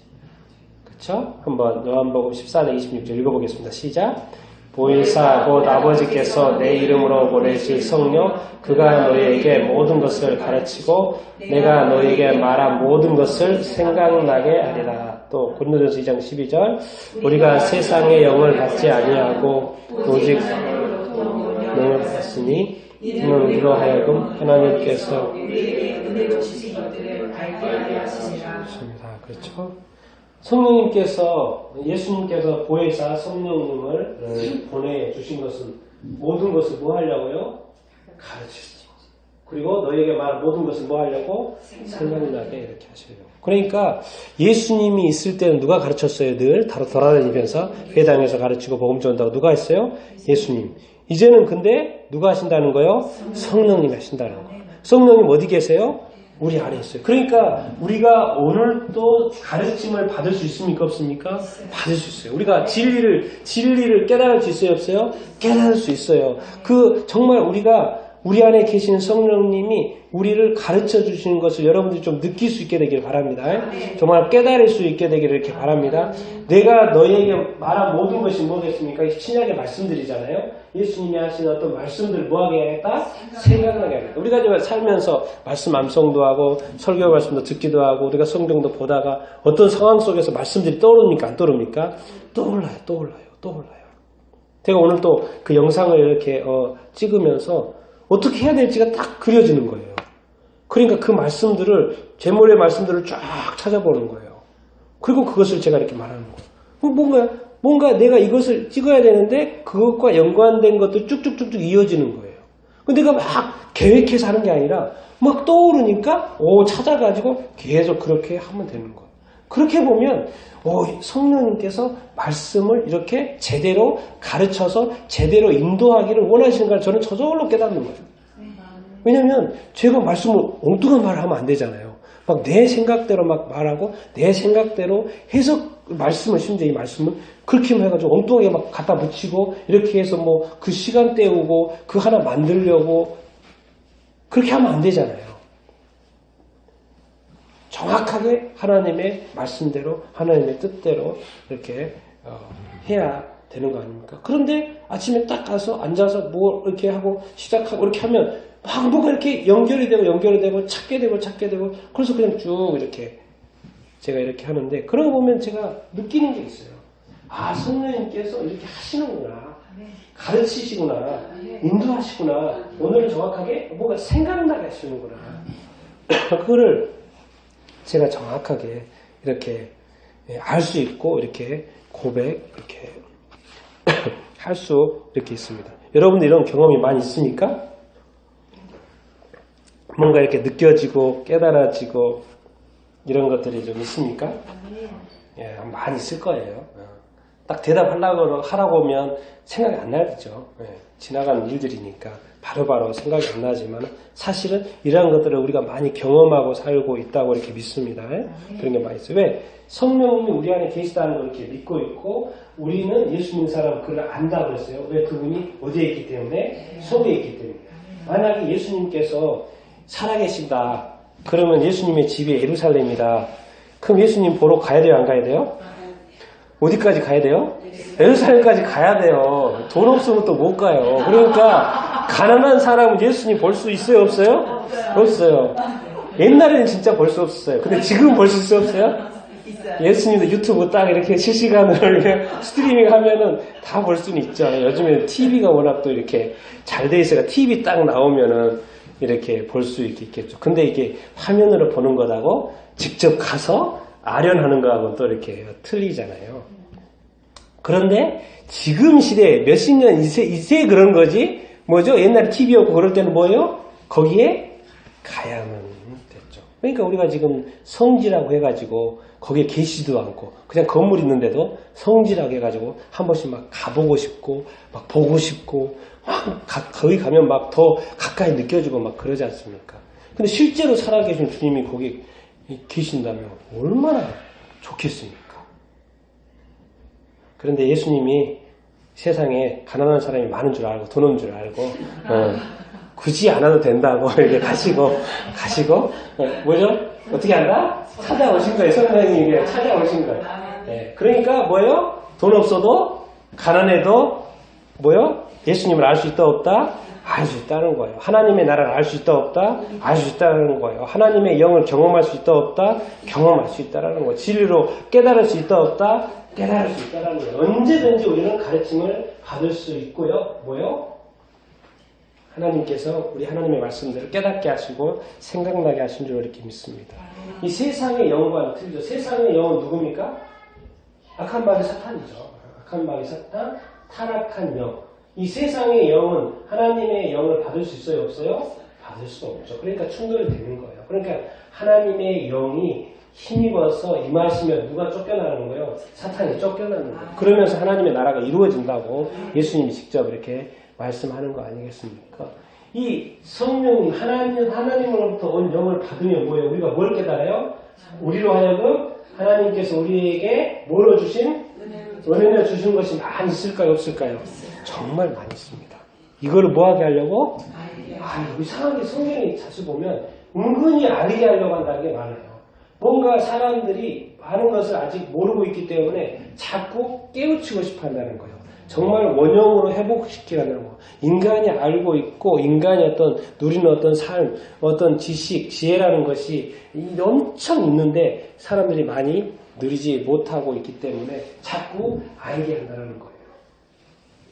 그렇죠? 한번 요한복음 14장 26절 읽어보겠습니다. 시작. 보혜사 곧 아버지께서 내 이름으로 보내실 성령 그가 너희에게 모든 것을 가르치고 내가 너희에게 말한 모든 것을 생각나게 하리라. 또 고린도전서 2장 12절 우리가 세상의 영을 받지 아니하고 오직 영을 받았으니 이는 우리로 하여금 하나님께서 우리에게 은혜로 주신 것들을 알게 하려 하시니라. 그렇죠? 성령님께서 예수님께서 보혜사 성령님을 보내주신 것은 모든 것을 뭐 하려고요? 가르치시죠. 그리고 너희에게 말한 모든 것을 뭐 하려고? 생각나게 이렇게 하시려고. 그러니까 예수님이 있을 때는 누가 가르쳤어요? 늘 돌아다니면서 회당에서 가르치고 복음 전한다고 누가 했어요? 예수님. 이제는 근데 누가 하신다는 거예요? 성령님이 하신다는 거예요. 성령님 어디 계세요? 우리 안에 있어요. 그러니까 우리가 오늘 또 가르침을 받을 수 있습니까? 없습니까? 받을 수 있어요. 우리가 진리를 깨달을 수 있어요? 없어요? 깨달을 수 있어요. 정말 우리 안에 계신 성령님이 우리를 가르쳐 주시는 것을 여러분들이 좀 느낄 수 있게 되길 바랍니다. 정말 깨달을 수 있게 되기를 이렇게 바랍니다. 내가 너희에게 말한 모든 것이 뭐겠습니까? 신약의 말씀들이잖아요. 예수님이 하신 어떤 말씀들을 뭐하게 하겠다? 생각나게 하겠다. 우리가 지금 살면서 말씀 암송도 하고 설교 말씀도 듣기도 하고 우리가 성경도 보다가 어떤 상황 속에서 말씀들이 떠오릅니까? 안 떠오릅니까? 떠올라요. 제가 오늘 또 그 영상을 이렇게 찍으면서 어떻게 해야 될지가 딱 그려지는 거예요. 그러니까 그 말씀들을 제물의 말씀들을 쫙 찾아보는 거예요. 그리고 그것을 제가 이렇게 말하는 거예요. 뭔가 내가 이것을 찍어야 되는데 그것과 연관된 것도 쭉쭉쭉쭉 이어지는 거예요. 근데 내가 막 계획해서 하는 게 아니라 막 떠오르니까 찾아가지고 계속 그렇게 하면 되는 거예요. 그렇게 보면 성령님께서 말씀을 이렇게 제대로 가르쳐서 제대로 인도하기를 원하시는 걸 저는 저절로 깨닫는 거예요. 왜냐하면 제가 말씀을 엉뚱한 말을 하면 안 되잖아요. 막 내 생각대로 막 말하고 내 생각대로 말씀을 심지어 이 말씀을 그렇게 해가지고 엉뚱하게 막 갖다 붙이고 이렇게 해서 뭐 그 시간 때우고 그 하나 만들려고 그렇게 하면 안 되잖아요. 정확하게 하나님의 말씀대로 하나님의 뜻대로 이렇게 해야 되는 거 아닙니까? 그런데 아침에 딱 가서 앉아서 뭐 이렇게 하고 시작하고 이렇게 하면 막 뭐가 이렇게 연결이 되고 찾게 되고 그래서 그냥 쭉 이렇게 제가 이렇게 하는데 그러고 보면 제가 느끼는 게 있어요. 성령님께서 이렇게 하시는구나. 가르치시구나, 인도하시구나, 오늘은 정확하게 뭔가 생각나게 하시는구나. 그거를 제가 정확하게 이렇게 알 수 있고 이렇게 고백 이렇게 할 수 이렇게 있습니다. 여러분들 이런 경험이 많이 있습니까? 뭔가 이렇게 느껴지고 깨달아지고 이런 것들이 좀 있습니까? 예, 많이 있을 거예요. 딱 대답하려고 하라고 하면 생각이 안 나죠. 예, 지나가는 일들이니까 바로바로 생각이 안 나지만 사실은 이러한 것들을 우리가 많이 경험하고 살고 있다고 이렇게 믿습니다. 예? 그런 게 많이 있어요. 왜? 성령님이 우리 안에 계시다는 걸 이렇게 믿고 있고 우리는 예수 믿는 사람 그를 안다고 했어요. 왜? 그분이 어디에 있기 때문에? 속에 있기 때문에. 만약에 예수님께서 살아계신다. 그러면 예수님의 집이 예루살렘이다. 그럼 예수님 보러 가야 돼요? 안 가야 돼요? 어디까지 가야 돼요? 예루살렘까지 가야 돼요. 돈 없으면 또 못 가요. 그러니까 가난한 사람은 예수님 볼 수 있어요? 없어요? 없어요. 옛날에는 진짜 볼 수 없었어요. 근데 지금 볼 수 있어요? 없어요? 예수님도 유튜브 딱 이렇게 실시간으로 이렇게 스트리밍 하면은 다 볼 수는 있죠. 요즘에는 TV가 워낙 또 이렇게 잘 돼 있어요. TV 딱 나오면은 이렇게 볼 수 있겠죠. 근데 이게 화면으로 보는 거하고 직접 가서 아련하는 거하고 또 이렇게 틀리잖아요. 그런데 지금 시대에 몇십 년 이세 그런 거지 뭐죠? 옛날에 TV였고 그럴 때는 뭐예요? 거기에 가야만 됐죠. 그러니까 우리가 지금 성지라고 해가지고 거기에 계시지도 않고 그냥 건물 있는데도 성지라고 해가지고 한 번씩 막 가보고 싶고 막 보고 싶고 막 거기 가면 막 더 가까이 느껴지고 막 그러지 않습니까? 근데 실제로 살아계신 주님이 거기 계신다면 얼마나 좋겠습니까? 그런데 예수님이 세상에 가난한 사람이 많은 줄 알고 돈 없는 줄 알고 굳이 안 와도 된다고 이렇게 가시고 뭐죠? 어떻게 한다? 찾아오신 거예요. 성령님이 찾아오신 거예요. 네. 그러니까 뭐예요? 돈 없어도 가난해도 뭐예요? 예수님을 알 수 있다 없다? 알 수 있다는 거예요. 하나님의 나라를 알 수 있다 없다? 알 수 있다는 거예요. 하나님의 영을 경험할 수 있다 없다? 경험할 수 있다는 거예요. 진리로 깨달을 수 있다 없다? 깨달을 수 있다는 거예요. 언제든지 우리는 가르침을 받을 수 있고요. 뭐요? 하나님께서 우리 하나님의 말씀대로 깨닫게 하시고 생각나게 하신 줄 이렇게 믿습니다. 이 세상의 영과는 틀리죠. 세상의 영은 누굽니까? 악한 마귀 사탄이죠. 악한 마귀 사탄, 타락한 영. 이 세상의 영은 하나님의 영을 받을 수 있어요? 없어요? 받을 수 없죠. 그러니까 충돌이 되는 거예요. 그러니까 하나님의 영이 힘입어서 임하시면 누가 쫓겨나는 거예요? 사탄이 쫓겨나는 거예요. 그러면서 하나님의 나라가 이루어진다고 예수님이 직접 이렇게 말씀하는 거 아니겠습니까? 이 성령 하나님으로부터 온 영을 받으면 뭐예요? 우리가 뭘 깨달아요? 우리로 하여금 하나님께서 우리에게 뭐로 주신? 은혜를 주신 것이 많이 있을까요? 없을까요? 정말 많이 있습니다. 이거를 뭐하게 하려고? 이상하게 성경에 자주 보면 은근히 알게 하려고 한다는 게 많아요. 뭔가 사람들이 많은 것을 아직 모르고 있기 때문에 자꾸 깨우치고 싶어 한다는 거예요. 정말 원형으로 회복시키려는 거. 인간이 알고 있고 인간이 누리는 어떤 삶, 어떤 지식, 지혜라는 것이 엄청 있는데 사람들이 많이 누리지 못하고 있기 때문에 자꾸 알게 한다는 거예요.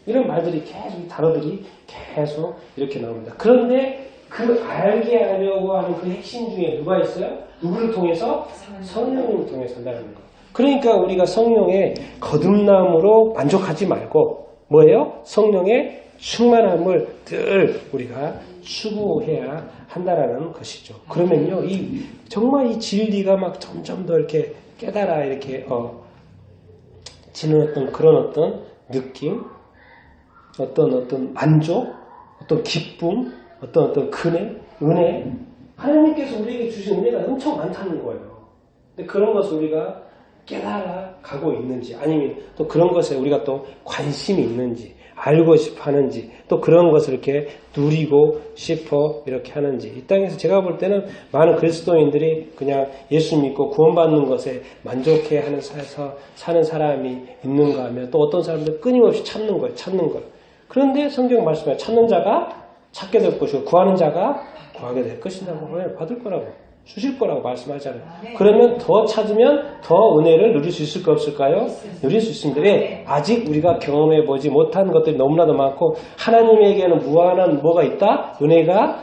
이런 말들이 계속, 단어들이 계속 이렇게 나옵니다. 그런데 그 알게 하려고 하는 그 핵심 중에 누가 있어요? 누구를 통해서? 성령님을 통해서 한다는 거예요. 그러니까 우리가 성령의 거듭남으로 만족하지 말고 뭐예요? 성령의 충만함을 늘 우리가 추구해야 한다라는 것이죠. 그러면요, 정말 이 진리가 막 점점 더 이렇게 깨달아 이렇게 지는 그런 느낌, 어떤 만족, 어떤 기쁨, 어떤 은혜, 하나님께서 우리에게 주신 은혜가 엄청 많다는 거예요. 근데 그런 것을 우리가 깨달아 가고 있는지, 아니면 또 그런 것에 우리가 또 관심이 있는지, 알고 싶어 하는지, 또 그런 것을 이렇게 누리고 싶어 이렇게 하는지. 이 땅에서 제가 볼 때는 많은 그리스도인들이 그냥 예수 믿고 구원받는 것에 만족해 하는 사는 사람이 있는가 하면 또 어떤 사람들은 끊임없이 찾는 거예요. 그런데 성경 말씀에 찾는 자가 찾게 될 것이고 구하는 자가 구하게 될 것이라고 받을 거라고. 주실 거라고 말씀하잖아요. 그러면 더 찾으면 더 은혜를 누릴 수 있을까 없을까요? 누릴 수 있습니다. 왜? 아직 우리가 경험해보지 못한 것들이 너무나도 많고 하나님에게는 무한한 뭐가 있다? 은혜가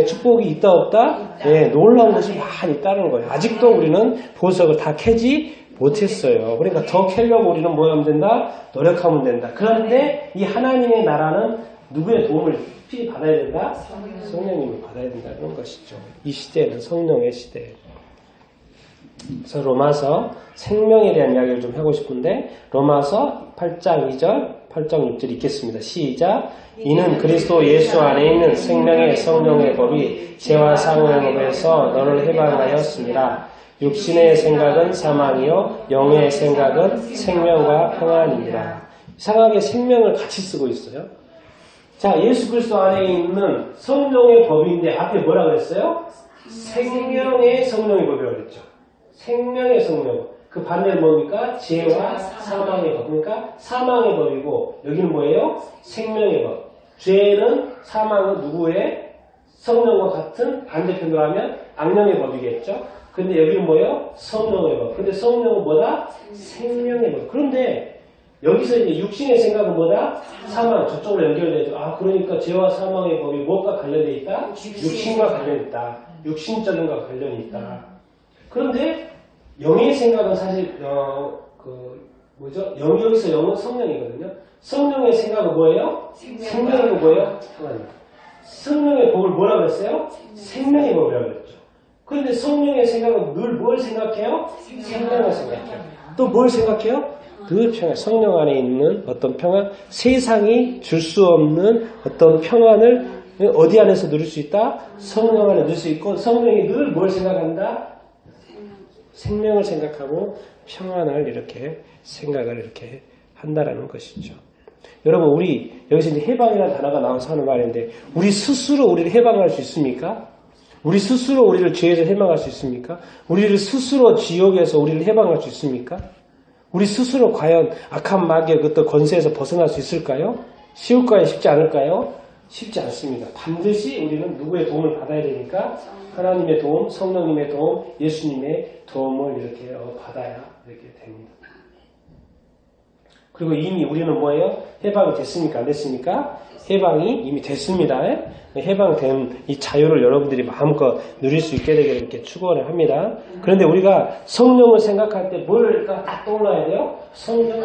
축복이 있다 없다? 놀라운 것이 많이 있다는 거예요. 아직도 우리는 보석을 다 캐지 못했어요. 그러니까 더 캐려고 우리는 뭐 하면 된다? 노력하면 된다. 그런데 이 하나님의 나라는 누구의 도움을 필히 받아야 된다? 성령님을 받아야 된다는 것이죠. 이 시대는 성령의 시대예요. 그래서 로마서 생명에 대한 이야기를 좀 하고 싶은데 로마서 8장 2절, 8장 6절 읽겠습니다. 시작. 이는 그리스도 예수 안에 있는 생명의 성령의 법이 죄와 사망의 법에서 너를 해방하였습니다. 육신의 생각은 사망이요 영의 생각은 생명과 평안입니다. 이상하게 생명을 같이 쓰고 있어요. 자, 예수 그리스도 안에 있는 성령의 법인데 앞에 뭐라 그랬어요? 생명의 성령의 법이라고 그랬죠. 생명의 성령. 그 반대는 뭡니까? 죄와 사망의 법. 그러니까 사망의 법이고 여기는 뭐예요? 생명의 법. 죄는 사망은 누구의? 성령과 같은 반대편으로 하면 악령의 법이겠죠. 근데 여기는 뭐예요? 성령의 법. 근데 성령은 뭐다? 생명의 법. 그런데 여기서 이제 육신의 생각은 뭐다? 사망. 저쪽으로 연결되죠. 아, 그러니까 죄와 사망의 법이 무엇과 관련되어 있다? 육신과 관련이 있다. 육신적인 것과 관련이 있다. 그런데 영의 생각은 사실 여기서 영은 성령이거든요. 성령의 생각은 뭐예요? 생명이고 뭐예요? 하나님. 성령의 법을 뭐라고 했어요? 생명의 법이라고 했죠. 그런데 성령의 생각은 늘 뭘 생각해요? 생명을 생각해요. 또 뭘 생각해요? 늘 평안. 성령 안에 있는 어떤 평안, 세상이 줄 수 없는 어떤 평안을 어디 안에서 누릴 수 있다? 성령 안에 누릴 수 있고 성령이 늘 뭘 생각한다? 생명을 생각하고 평안을 이렇게 생각을 이렇게 한다라는 것이죠. 여러분, 우리 여기서 이제 해방이라는 단어가 나와서 하는 말인데 우리 스스로 우리를 해방할 수 있습니까? 우리 스스로 우리를 죄에서 해방할 수 있습니까? 우리를 스스로 지옥에서 우리를 해방할 수 있습니까? 우리 스스로 과연 악한 마귀의 어떤 권세에서 벗어날 수 있을까요? 쉬울까요? 쉽지 않을까요? 쉽지 않습니다. 반드시 우리는 누구의 도움을 받아야 되니까 하나님의 도움, 성령님의 도움, 예수님의 도움을 이렇게 받아야 이렇게 됩니다. 그리고 이미 우리는 뭐예요? 해방이 됐습니까? 안 됐습니까? 해방이 이미 됐습니다. 해방된 이 자유를 여러분들이 마음껏 누릴 수 있게 되기를 이렇게 축원을 합니다. 그런데 우리가 성령을 생각할 때 뭘까 딱 떠올라야 돼요? 성령.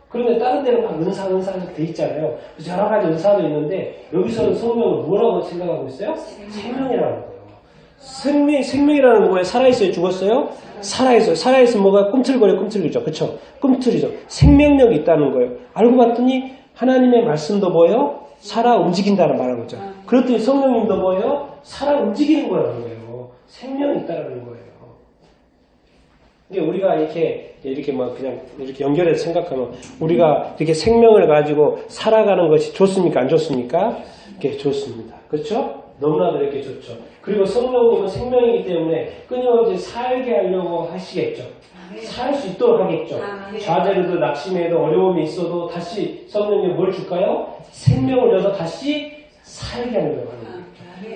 그런데 다른 데는 막 은사 이렇게 돼 있잖아요. 그래서 여러 가지 은사도 있는데 여기서는 성령을 뭐라고 생각하고 있어요? 생명이라는 거예요. 생명이라는 거 뭐예요? 살아있어요? 죽었어요? 살아있어요. 살아있으면 뭐가 꿈틀거리죠. 그쵸? 꿈틀이죠. 생명력이 있다는 거예요. 알고 봤더니 하나님의 말씀도 뭐예요? 살아 움직인다는 말하는 거죠. 그렇더니 성령님도 뭐예요? 살아 움직이는 거라는 거예요. 생명이 있다는 거예요. 이게 우리가 이렇게 막 그냥 이렇게 연결해서 생각하면 우리가 이렇게 생명을 가지고 살아가는 것이 좋습니까? 안 좋습니까? 이게 좋습니다. 그렇죠? 너무나도 이렇게 좋죠. 그리고 성령님은 생명이기 때문에 끊임없이 살게 하려고 하시겠죠. 살 수 있도록 하겠죠. 좌절에도 낙심에도 어려움이 있어도 다시 성령님이 뭘 줄까요? 생명을 얻어 다시 살게 하려고 하는 거죠.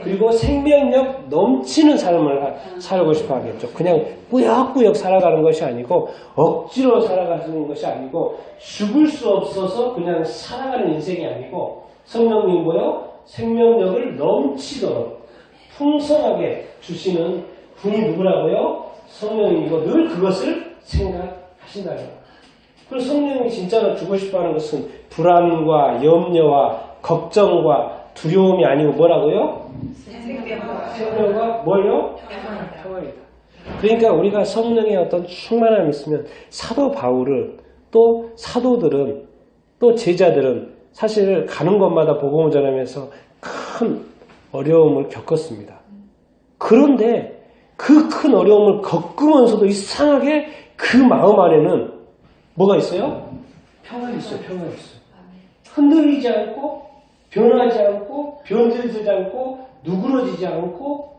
그리고 생명력 넘치는 삶을 살고 싶어 하겠죠. 그냥 꾸역꾸역 살아가는 것이 아니고 억지로 살아가는 것이 아니고 죽을 수 없어서 그냥 살아가는 인생이 아니고 성령님 뭐요? 생명력을 넘치도록 풍성하게 주시는 분이 누구라고요? 성령님이고 늘 그것을 생각하신다는 거예요. 그리고 성령님이 진짜로 주고 싶어하는 것은 불안과 염려와 걱정과 두려움이 아니고 뭐라고요? 생명과 뭘요? 평안이다. 그러니까 우리가 성령의 어떤 충만함이 있으면 사도 바울은 또 사도들은 또 제자들은 사실 가는 곳마다 복음을 전하면서 큰 어려움을 겪었습니다. 그런데 그 큰 어려움을 겪으면서도 이상하게 그 마음 안에는 뭐가 있어요? 평안이 있어요. 평안이 있어요. 흔들리지 않고 변하지 않고 변질되지 않고 누그러지지 않고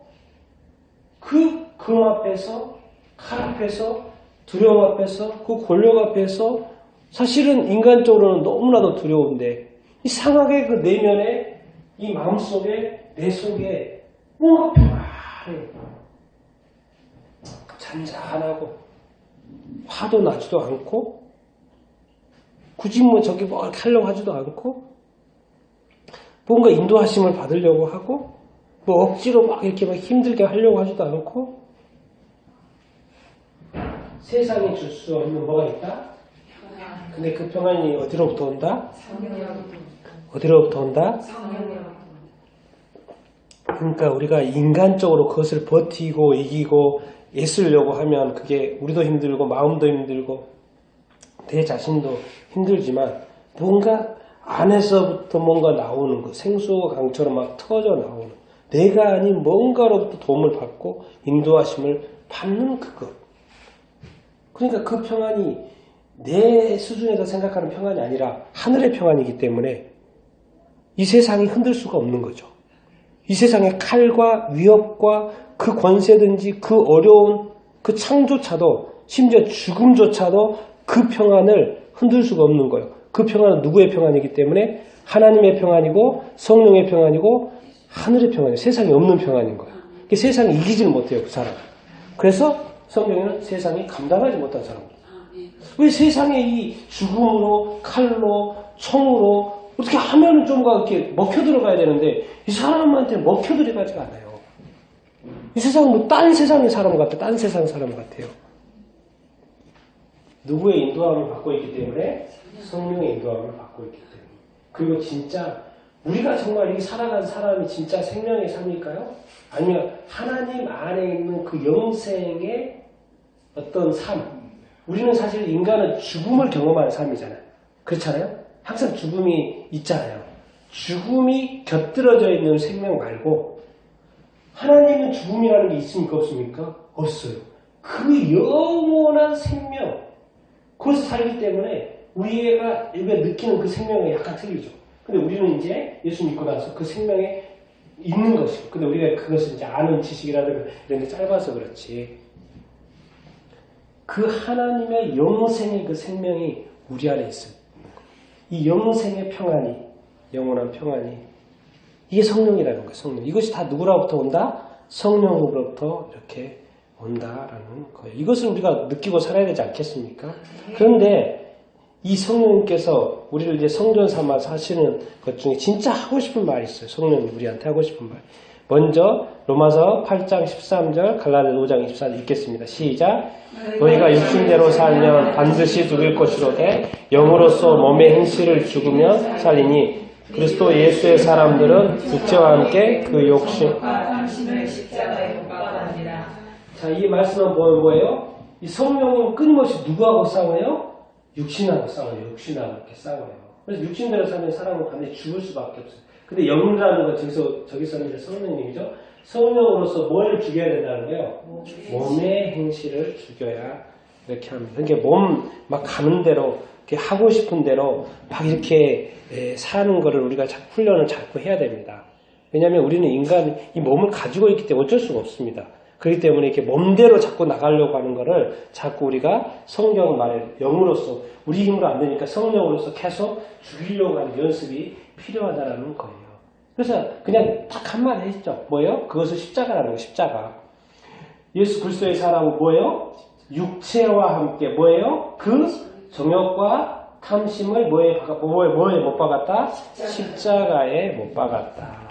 금 앞에서 칼 앞에서 두려움 앞에서 그 권력 앞에서 사실은 인간적으로는 너무나도 두려운데 이상하게 그 내면에 이 마음속에 내 속에 뭔가 평안한 잔잔하고 화도 나지도 않고 굳이 뭐 저기 뭘 하려고 하지도 않고 뭔가 인도하심을 받으려고 하고 뭐 억지로 막 이렇게 막 힘들게 하려고 하지도 않고 세상이 줄 수 없는 뭐가 있다? 근데 그 평안이 어디로부터 온다? 어디로부터 온다? 그러니까 우리가 인간적으로 그것을 버티고 이기고 애쓰려고 하면 그게 우리도 힘들고 마음도 힘들고 내 자신도 힘들지만 뭔가 안에서부터 뭔가 나오는 거 생수가 강처럼 막 터져 나오는 내가 아닌 뭔가로부터 도움을 받고 인도하심을 받는 그것. 그러니까 그 평안이 내 수준에서 생각하는 평안이 아니라 하늘의 평안이기 때문에 이 세상이 흔들 수가 없는 거죠. 이 세상의 칼과 위협과 그 권세든지 그 어려운 그 창조차도 심지어 죽음조차도 그 평안을 흔들 수가 없는 거예요. 그 평안은 누구의 평안이기 때문에 하나님의 평안이고 성령의 평안이고 하늘의 평안이에요. 세상에 없는 평안인 거예요. 세상이 이기지를 못해요. 그 사람. 그래서 성경에는 세상이 감당하지 못한 사람입니다. 왜 세상에 이 죽음으로 칼로 총으로 어떻게 하면은 좀 이렇게 먹혀 들어가야 되는데 이 사람한테 먹혀 들어가지가 않아요. 이 세상은 뭐 딴 세상의 사람 같아. 딴 세상 사람 같아요. 누구의 인도함을 받고 있기 때문에? 성령의 인도함을 받고 있기 때문에. 그리고 진짜 우리가 정말 이 살아간 사람이 진짜 생명의 삶일까요? 아니면 하나님 안에 있는 그 영생의 어떤 삶. 우리는 사실 인간은 죽음을 경험하는 삶이잖아요. 그렇잖아요? 항상 죽음이 있잖아요. 죽음이 곁들여져 있는 생명 말고 하나님은 죽음이라는 게 있습니까? 없습니까? 없어요. 그 영원한 생명 그것을 살기 때문에 우리가 느끼는 그 생명이 약간 틀리죠. 근데 우리는 이제 예수 믿고 나서 그 생명에 있는 것이고 근데 우리가 그것을 이제 아는 지식이라든가 이런 게 짧아서 그렇지 그 하나님의 영생의 그 생명이 우리 안에 있어요. 이 영생의 평안이 영원한 평안이 이게 성령이라는 거예요. 성령. 이것이 다 누구로부터 온다? 성령으로부터 이렇게 온다라는 거예요. 이것을 우리가 느끼고 살아야 되지 않겠습니까? 그런데 이 성령님께서 우리를 이제 성전 삼아서 하시는 것 중에 진짜 하고 싶은 말이 있어요. 성령님 우리한테 하고 싶은 말. 먼저 로마서 8장 13절 갈라디아 5장 24절 읽겠습니다. 시작. 너희가 육신대로 살면 반드시 죽을 것이로되 영으로서 몸의 행실을 죽으면 살리니 그리스도 예수의 사람들은 육체와 함께 그 욕심 자, 이 말씀을 보면 뭐예요? 이 성령은 끊임없이 누구하고 싸워요? 육신하고 싸워요. 육신하고 이렇게 싸워요. 그래서 육신대로 사는 사람은 반드시 죽을 수밖에 없어요. 근데 영이라는 건 저기서는 이제 성령님이죠. 성령으로서 뭘 죽여야 된다는 거예요? 몸의 행실을 죽여야 이렇게 합니다. 그러니까 몸 막 가는 대로 이렇게 하고 싶은 대로 막 이렇게 사는 거를 우리가 훈련을 자꾸 해야 됩니다. 왜냐하면 우리는 인간 이 몸을 가지고 있기 때문에 어쩔 수가 없습니다. 그렇기 때문에 이렇게 몸대로 자꾸 나가려고 하는 거를 자꾸 우리가 성경 말에 영으로서 우리 힘으로 안 되니까 성령으로서 계속 죽이려고 하는 연습이 필요하다는 거예요. 그래서 그냥 딱 한마디 했죠. 뭐예요? 그것을 십자가라는 거예요. 십자가. 예수 그리스도의 사람은 뭐예요? 육체와 함께 뭐예요? 그 정욕과 탐심을 뭐에 못 박았다? 십자가에 못 박았다.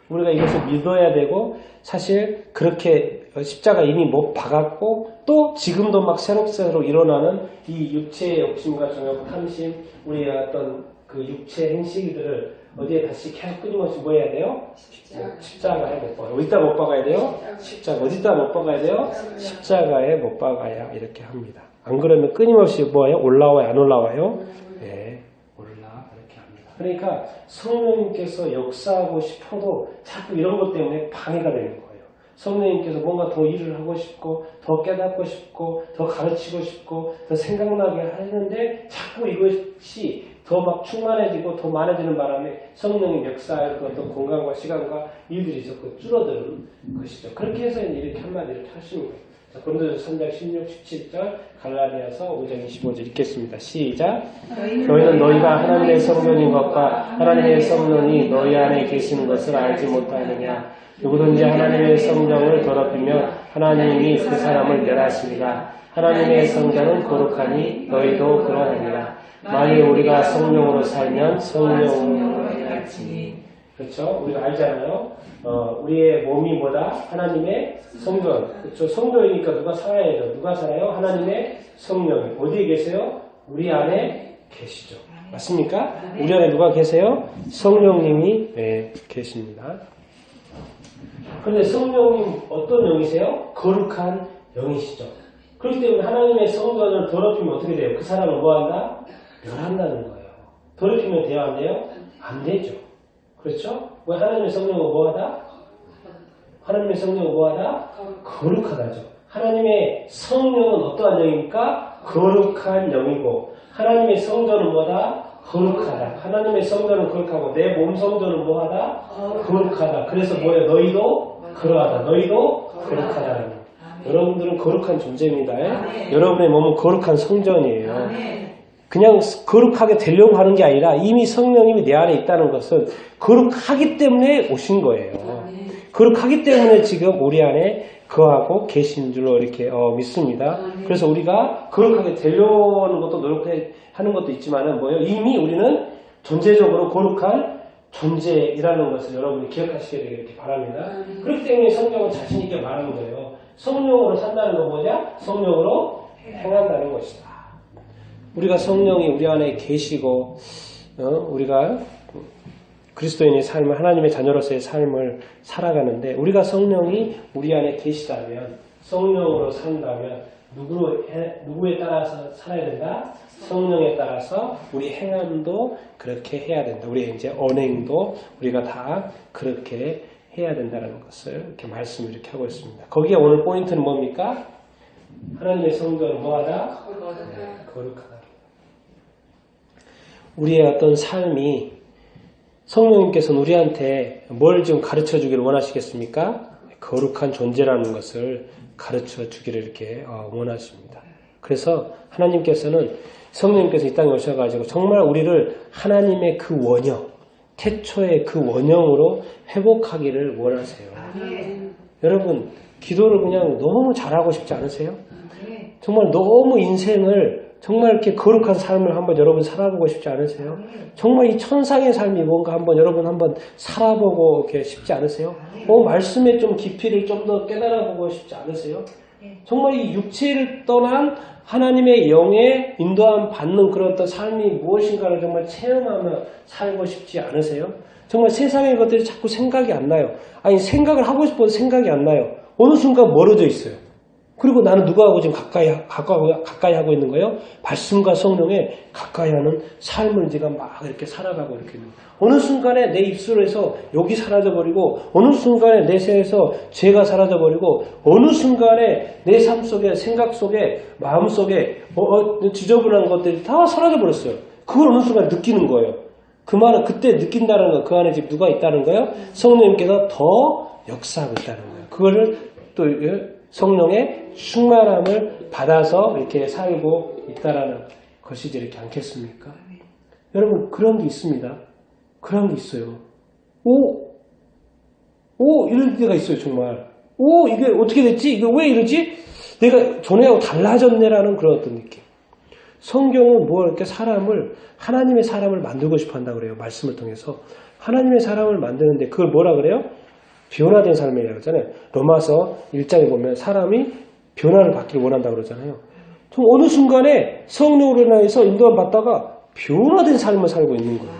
우리가 이것을 믿어야 되고 사실 그렇게 십자가 이미 못 박았고 또 지금도 막 새록새록 일어나는 이 육체의 욕심과 정욕, 탐심 우리의 어떤 그 육체 행실들을 어디에 다시 계속 끊임없이 뭐 해야 돼요? 십자가에 못 박아요. 어디다 못 박아야 돼요? 십자가. 어디다 못 박아야 돼요? 십자가에 못 박아야 이렇게 합니다. 안 그러면 끊임없이 뭐예요? 올라와요? 안 올라와요? 네, 이렇게 합니다. 그러니까 성령님께서 역사하고 싶어도 자꾸 이런 것 때문에 방해가 되는 거예요. 성령님께서 뭔가 더 일을 하고 싶고 더 깨닫고 싶고 더 가르치고 싶고 더 생각나게 하는데 자꾸 이것이 더 막 충만해지고 더 많아지는 바람에 성령의 역사의 어떤 공간과 시간과 일들이 자꾸 줄어드는 것이죠. 그렇게 해서 이렇게 한마디 이렇게 하시는 거예요. 자, 고린도서 3장 16, 17절, 갈라디아서 5장 25절 읽겠습니다. 시작. 너희는 너희가 하나님의 성전인 것과 하나님의 성전이 너희 안에 계시는 것을 알지 못하느냐. 누구든지 하나님의 성령을 더럽히면 하나님이 그 사람을 멸하시리라. 하나님의 성전은 거룩하니 너희도 그러하니라. 만일 우리가 성령으로 살면 성령으로 행할지니. 그렇죠? 우리가 알잖아요. 우리의 몸이 뭐다? 하나님의 성전. 그렇죠? 성전이니까 누가 살아야죠. 누가 살아요? 하나님의 성령이. 어디에 계세요? 우리 안에 계시죠. 맞습니까? 우리 안에 누가 계세요? 성령님이 계십니다. 그런데 성령님 어떤 영이세요? 거룩한 영이시죠. 그렇기 때문에 하나님의 성전을 더럽히면 어떻게 돼요? 그 사람을 뭐한다? 멸한다는 거예요. 더럽히면 돼요? 안 돼요? 안 되죠. 그렇죠? 왜 하나님의 성령은 뭐하다? 하나님의 성령은 뭐하다? 거룩하다죠. 하나님의 성령은 어떠한 영입니까? 거룩한 영이고, 하나님의 성전은 뭐다? 거룩하다. 하나님의 성전은 거룩하고 내 몸 성전은 뭐하다? 거룩하다. 그래서 뭐예요? 너희도 그러하다. 너희도 거룩하다. 여러분들은 거룩한 존재입니다. 여러분의 몸은 거룩한 성전이에요. 그냥 거룩하게 되려고 하는 게 아니라 이미 성령님이 내 안에 있다는 것은 거룩하기 때문에 오신 거예요. 거룩하기 때문에 지금 우리 안에 거하고 계신 줄로 이렇게 믿습니다. 그래서 우리가 거룩하게 되려는 것도 노력하는 것도 있지만은 뭐예요? 이미 우리는 존재적으로 거룩한 존재이라는 것을 여러분이 기억하시게 되길 바랍니다. 그렇기 때문에 성경은 자신 있게 말하는 거예요. 성령으로 산다는 건 뭐냐? 성령으로 행한다는 것이다. 우리가 성령이 우리 안에 계시고 우리가 그리스도인의 삶을 하나님의 자녀로서의 삶을 살아가는데 우리가 성령이 우리 안에 계시다면 성령으로 산다면 누구에 따라서 살아야 된다? 성령에 따라서 우리 행함도 그렇게 해야 된다. 우리 이제 언행도 우리가 다 그렇게 해야 된다는 것을 이렇게 말씀을 이렇게 하고 있습니다. 거기에 오늘 포인트는 뭡니까? 하나님의 성전은 뭐하다? 거룩하다. 우리의 어떤 삶이 성령님께서는 우리한테 뭘 좀 가르쳐 주기를 원하시겠습니까? 거룩한 존재라는 것을 가르쳐 주기를 이렇게 원하십니다. 그래서 하나님께서는 성령님께서 이 땅에 오셔가지고 정말 우리를 하나님의 그 원형, 태초의 그 원형으로 회복하기를 원하세요. 여러분, 기도를 그냥 너무 잘하고 싶지 않으세요? 정말 너무 인생을 정말 이렇게 거룩한 삶을 한번 여러분 살아보고 싶지 않으세요? 정말 이 천상의 삶이 뭔가 여러분 한번 살아보고 이렇게 싶지 않으세요? 말씀의 좀 깊이를 좀 더 깨달아보고 싶지 않으세요? 정말 이 육체를 떠난 하나님의 영의 인도함 받는 그런 어떤 삶이 무엇인가를 정말 체험하며 살고 싶지 않으세요? 정말 세상의 것들이 자꾸 생각이 안 나요. 아니, 생각을 하고 싶어도 생각이 안 나요. 어느 순간 멀어져 있어요. 그리고 나는 누구하고 지금 가까이 하고 있는 거예요? 말씀과 성령에 가까이 하는 삶을 제가 막 이렇게 살아가고 이렇게 있는 거예요. 어느 순간에 내 입술에서 욕이 사라져버리고, 어느 순간에 내 새에서 죄가 사라져버리고, 어느 순간에 내 삶 속에, 생각 속에, 마음 속에 지저분한 것들이 다 사라져버렸어요. 그걸 어느 순간 느끼는 거예요. 그 말은 그때 느낀다는 거, 그 안에 지금 누가 있다는 거예요? 성령님께서 더 역사하고 있다는 거예요. 그거를 또 성령의 충만함을 받아서 이렇게 살고 있다라는 것이지 이렇게 않겠습니까? 여러분, 그런 게 있습니다. 그런 게 있어요. 이런 데가 있어요, 정말. 이게 어떻게 됐지? 이게 왜 이러지? 내가 전에하고 달라졌네라는 그런 어떤 느낌. 성경은 이렇게 하나님의 사람을 만들고 싶어 한다고 그래요. 말씀을 통해서. 하나님의 사람을 만드는데 그걸 뭐라 그래요? 변화된 삶이라고 하잖아요. 로마서 1장에 보면 사람이 변화를 받기를 원한다고 그러잖아요. 좀 어느 순간에 성령으로 인해서 인도함 받다가 변화된 삶을 살고 있는 거예요.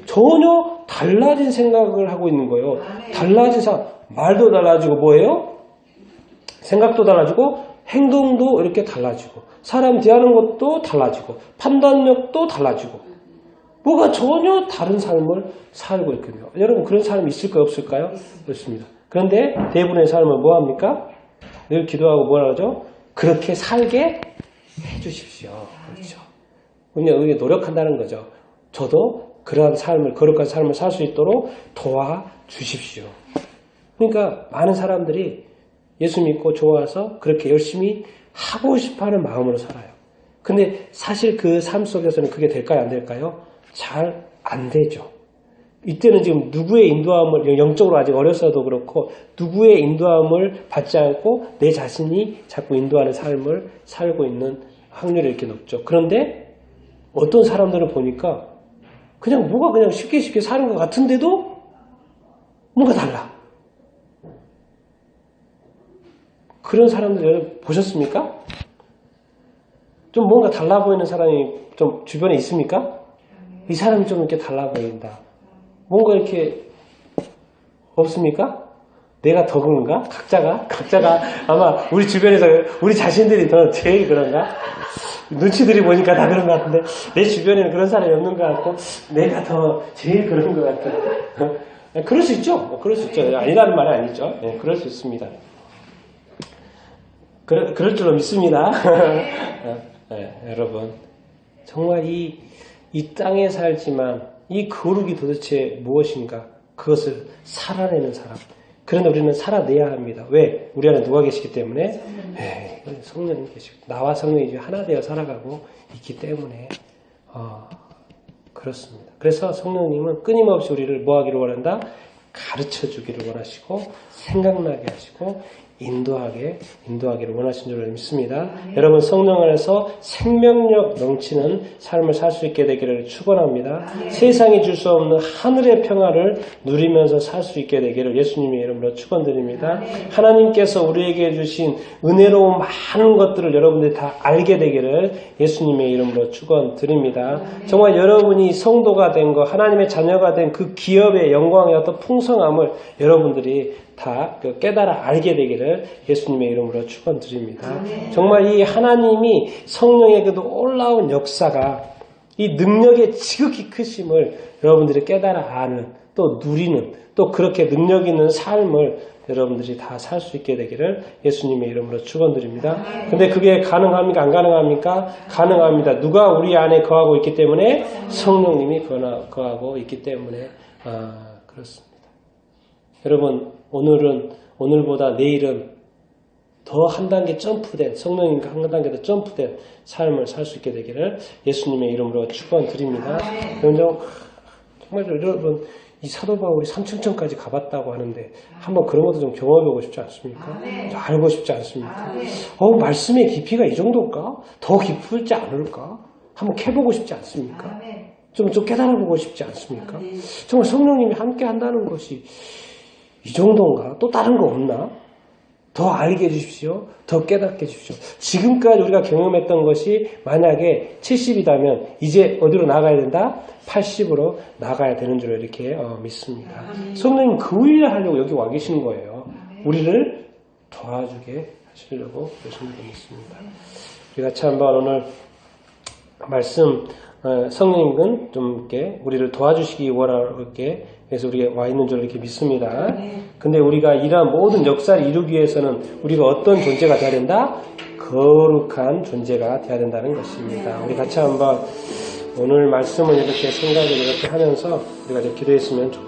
전혀 달라진 생각을 하고 있는 거예요. 달라진 말도 달라지고 뭐예요? 생각도 달라지고 행동도 이렇게 달라지고 사람 대하는 것도 달라지고 판단력도 달라지고 뭐가 전혀 다른 삶을 살고 있거든요. 여러분, 그런 사람이 있을까요? 없을까요? 그렇습니다. 그런데 대부분의 삶은 뭐합니까? 늘 기도하고 뭐라 그러죠? 그렇게 살게 해주십시오. 그렇죠. 우리가 노력한다는 거죠. 저도 그러한 삶을, 거룩한 삶을 살 수 있도록 도와주십시오. 그러니까 많은 사람들이 예수 믿고 좋아서 그렇게 열심히 하고 싶어하는 마음으로 살아요. 근데 사실 그 삶 속에서는 그게 될까요? 안 될까요? 잘 안 되죠. 이때는 지금 누구의 인도함을, 영적으로 아직 어렸어도 그렇고 누구의 인도함을 받지 않고 내 자신이 자꾸 인도하는 삶을 살고 있는 확률이 이렇게 높죠. 그런데 어떤 사람들을 보니까 그냥 뭐가 그냥 쉽게 사는 것 같은데도 뭔가 달라. 그런 사람들 여러분 보셨습니까? 좀 뭔가 달라 보이는 사람이 좀 주변에 있습니까? 이 사람이 좀 이렇게 달라 보인다. 뭔가 이렇게 없습니까? 내가 더 그런가? 각자가 아마 우리 주변에서 우리 자신들이 더 제일 그런가? 눈치들이 보니까 다 그런 것 같은데 내 주변에는 그런 사람이 없는 것 같고 내가 더 제일 그런 것 같아. 그럴 수 있죠. 그럴 수 있죠. 아니라는 말은 아니죠. 네, 그럴 수 있습니다. 그럴 줄로 믿습니다. 네, 여러분 정말 이 땅에 살지만 이 거룩이 도대체 무엇인가? 그것을 살아내는 사람. 그런데 우리는 살아내야 합니다. 왜? 우리 안에 누가 계시기 때문에? 네, 성령님 계시고 나와 성령이 하나 되어 살아가고 있기 때문에 그렇습니다. 그래서 성령님은 끊임없이 우리를 뭐 하기를 원한다? 가르쳐 주기를 원하시고 생각나게 하시고 인도하기를 원하신 줄 믿습니다. 여러분 성령 안에서 생명력 넘치는 삶을 살 수 있게 되기를 축원합니다. 세상이 줄 수 없는 하늘의 평화를 누리면서 살 수 있게 되기를 예수님의 이름으로 축원드립니다. 하나님께서 우리에게 주신 은혜로운 많은 것들을 여러분들이 다 알게 되기를 예수님의 이름으로 축원드립니다. 정말 여러분이 성도가 된 것, 하나님의 자녀가 된 그 기업의 영광의 어떤 풍성함을 여러분들이 다 깨달아 알게 되기를 예수님의 이름으로 축원드립니다. 정말 이 하나님이 성령의 그 놀라운 역사가 이 능력의 지극히 크심을 여러분들이 깨달아 아는 또 누리는 또 그렇게 능력 있는 삶을 여러분들이 다 살 수 있게 되기를 예수님의 이름으로 축원드립니다. 근데 그게 가능합니까? 안 가능합니까? 가능합니다. 누가 우리 안에 거하고 있기 때문에? 성령님이 거하고 있기 때문에 그렇습니다. 여러분 오늘보다 내일은 더 한 단계 점프된 성령님과 한 단계 더 점프된 삶을 살 수 있게 되기를 예수님의 이름으로 축원드립니다. 정말 여러분 이 사도 바울이 삼층천까지 가봤다고 하는데 한번 그런 것도 좀 경험해보고 싶지 않습니까? 알고 싶지 않습니까? 말씀의 깊이가 이 정도일까? 더 깊을지 않을까? 한번 캐보고 싶지 않습니까? 좀 깨달아보고 싶지 않습니까? 정말 성령님이 함께 한다는 것이 이 정도인가? 또 다른 거 없나? 더 알게 해주십시오. 더 깨닫게 해주십시오. 지금까지 우리가 경험했던 것이 만약에 70이라면 이제 어디로 나가야 된다? 80으로 나가야 되는 줄 이렇게 믿습니다. 성령님 그 일을 하려고 여기 와 계시는 거예요. 우리를 도와주게 하시려고 예수님을 믿습니다. 우리가 참 한번 오늘 말씀 성령님은 좀 이렇게 우리를 도와주시기 원하게 그래서 우리가 와 있는 줄 이렇게 믿습니다. 근데 우리가 이러한 모든 역사를 이루기 위해서는 우리가 어떤 존재가 되어야 된다? 거룩한 존재가 되어야 된다는 것입니다. 우리 같이 한번 오늘 말씀을 이렇게 생각을 이렇게 하면서 우리가 이제 기도했으면 좋겠습니다.